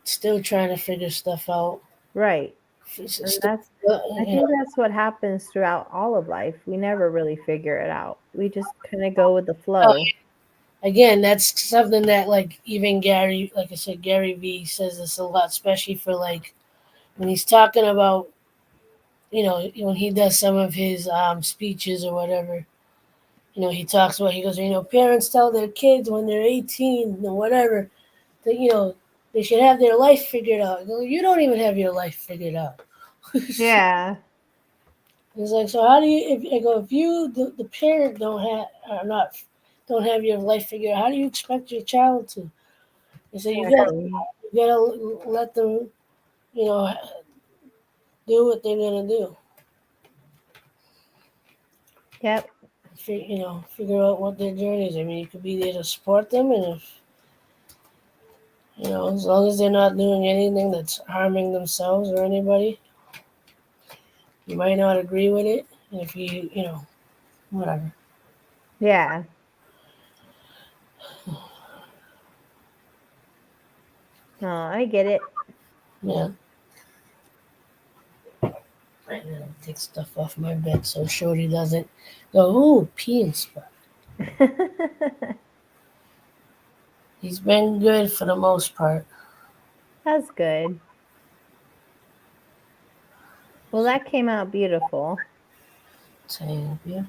still trying to figure stuff out. Right. And Still, I you think know, that's what happens throughout all of life. We never really figure it out. We just kind of go with the oh, flow. again, that's something that like even Gary, like I said, Gary V says this a lot, especially for like when he's talking about, when he does some of his speeches or whatever. He talks about, he goes, parents tell their kids when they're 18 or whatever that, they should have their life figured out. I go, you don't even have your life figured out. It's Yeah. like, so how do you, if you, the parent don't have your life figured out, how do you expect your child to? I said, Exactly. you gotta let them, you know, do what they're gonna do. Yep. Figure out what their journey is. I mean, you could be there to support them, and if as long as they're not doing anything that's harming themselves or anybody, you might not agree with it. And if whatever. Yeah. No, I get it. Yeah. I gotta take stuff off my bed so Shorty doesn't go, ooh, peeing spot. He's been good for the most part. That's good. Well, that came out beautiful. Saying, yeah.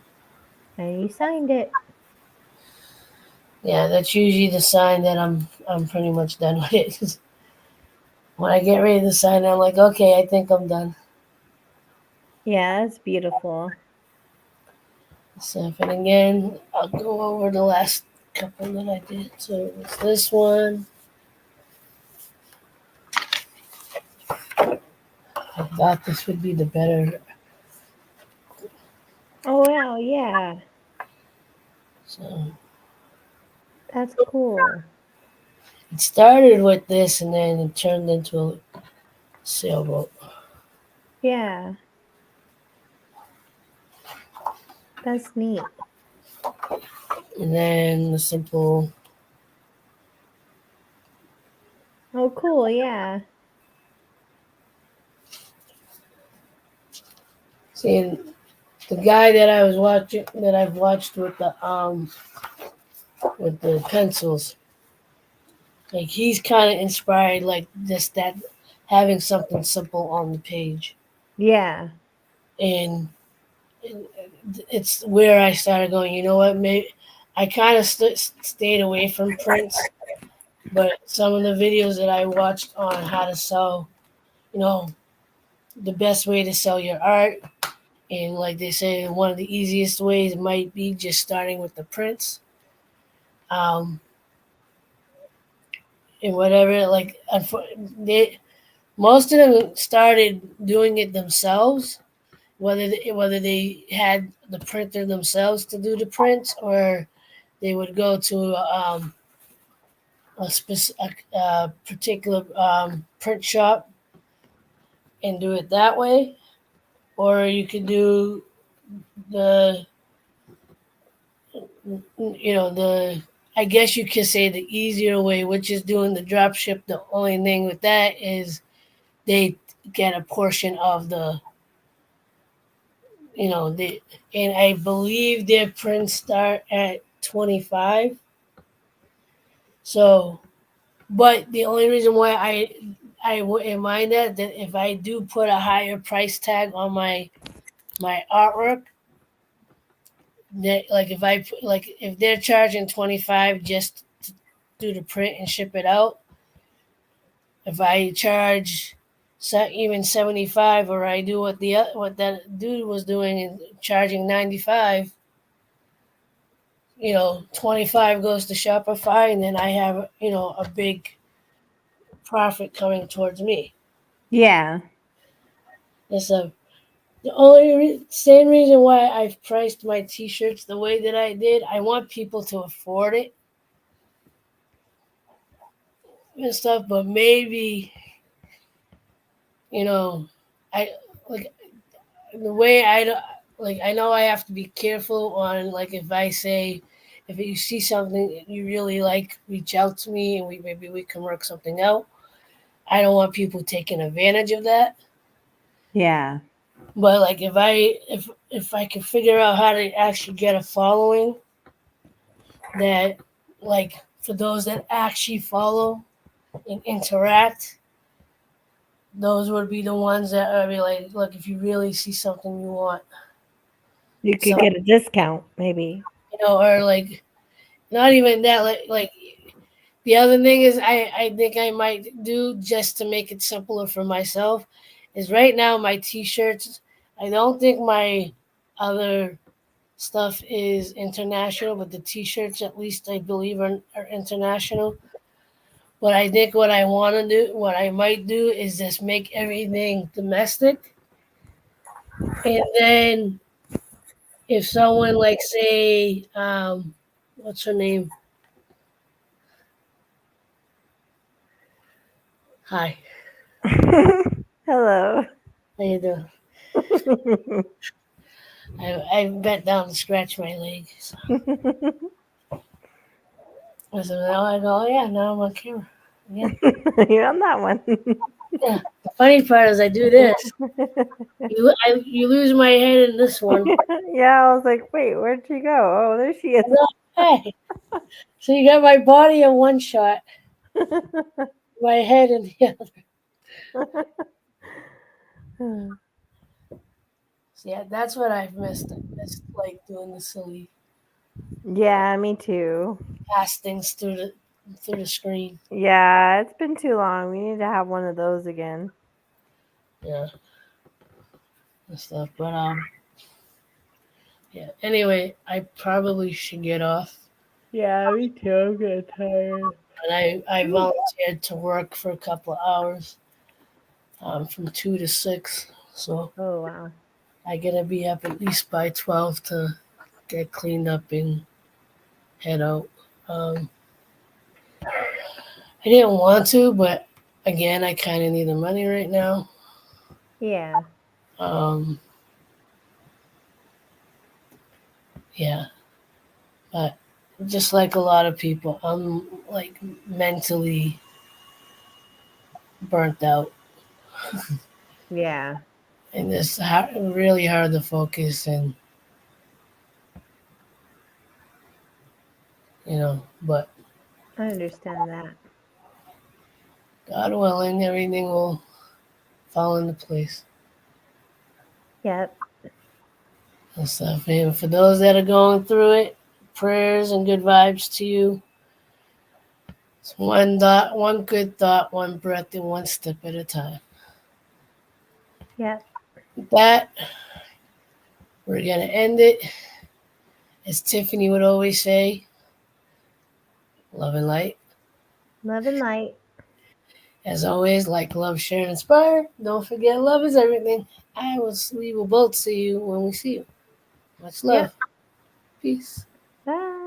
And you signed it. Yeah, that's usually the sign that I'm pretty much done with it. When I get ready to sign, I'm like, okay, I think I'm done. Yeah, that's beautiful. So, and again, I'll go over the last couple that I did. So it's this one. I thought this would be the better. Oh, wow. Yeah. So That's cool. it started with this, and then it turned into a sailboat. Yeah. That's neat. And then the simple. Oh, cool. Yeah. See, the guy that I was watching, that I've watched with the pencils, like he's kind of inspired, like this that having something simple on the page, Yeah. and it's where I started going. You know what? Maybe I kind of stayed away from prints, but some of the videos that I watched on how to sell, you know, the best way to sell your art, and like they say, one of the easiest ways might be just starting with the prints. Um, and whatever, like they, most of them started doing it themselves, whether they had the printer themselves to do the prints, or they would go to a particular print shop and do it that way, or you could do the the I guess you could say the easier way, which is doing the drop ship. The only thing with that is they get a portion of the the and I believe their prints start at 25. So But the only reason why I wouldn't mind that if I do put a higher price tag on my artwork, that like if I put, like if they're charging 25 just to do the print and ship it out, if I charge even 75, or I do what that dude was doing and charging 95, 25 goes to Shopify, and then I have, a big profit coming towards me. Yeah. That's the only same reason why I've priced my t-shirts the way that I did. I want people to afford it and stuff, but maybe, you know, I like the way like I know I have to be careful on, like, if I say, if you see something that you really like, reach out to me and maybe we can work something out. I don't want people taking advantage of that. Yeah. But like if I can figure out how to actually get a following that, like, for those that actually follow and interact, those would be the ones that are be like, look, if you really see something you want, You could some, get a discount, maybe. or like, not even that, like the other thing is, I think I might do, just to make it simpler for myself, is right now my t-shirts, I don't think my other stuff is international, but the t-shirts, at least I believe, are international. But I think what I might do, is just make everything domestic, and then if someone, like, say, what's her name? Hi, Hello. how you doing? I bent down to scratch my leg. So I said, now I go, oh, yeah, now I'm on camera again. You're on that one. Yeah. The funny part is, I do this. You lose my head in this one. Yeah, I was like, wait, where'd she go? Oh, there she is. Hey, so you got my body in one shot, my head in the other. So yeah, that's what I've missed. I missed, like, doing the silly Yeah, me too. pass things through the screen. Yeah, it's been too long. We need to have one of those again. Yeah, and stuff. But yeah. Anyway, I probably should get off. Yeah, me too. I'm getting tired. And I volunteered to work for a couple of hours, from 2 to 6. So Oh, wow. I gotta be up at least by 12 to get cleaned up and head out. Um, I didn't want to, but again, I kind of need the money right now. Yeah. Um, yeah, but just like a lot of people, I'm, like, mentally burnt out, Yeah. and it's really hard to focus, and but I understand that. God willing, everything will fall into place Yep. and stuff. And for those that are going through it, prayers and good vibes to you. It's one good thought, one breath, and one step at a time. Yep. With that, we're gonna end it. As Tiffany would always say, love and light. Love and light. As always, like, love, share, and inspire. Don't forget, love is everything. We will both see you when we see you. Much Yep. love. Peace. Bye.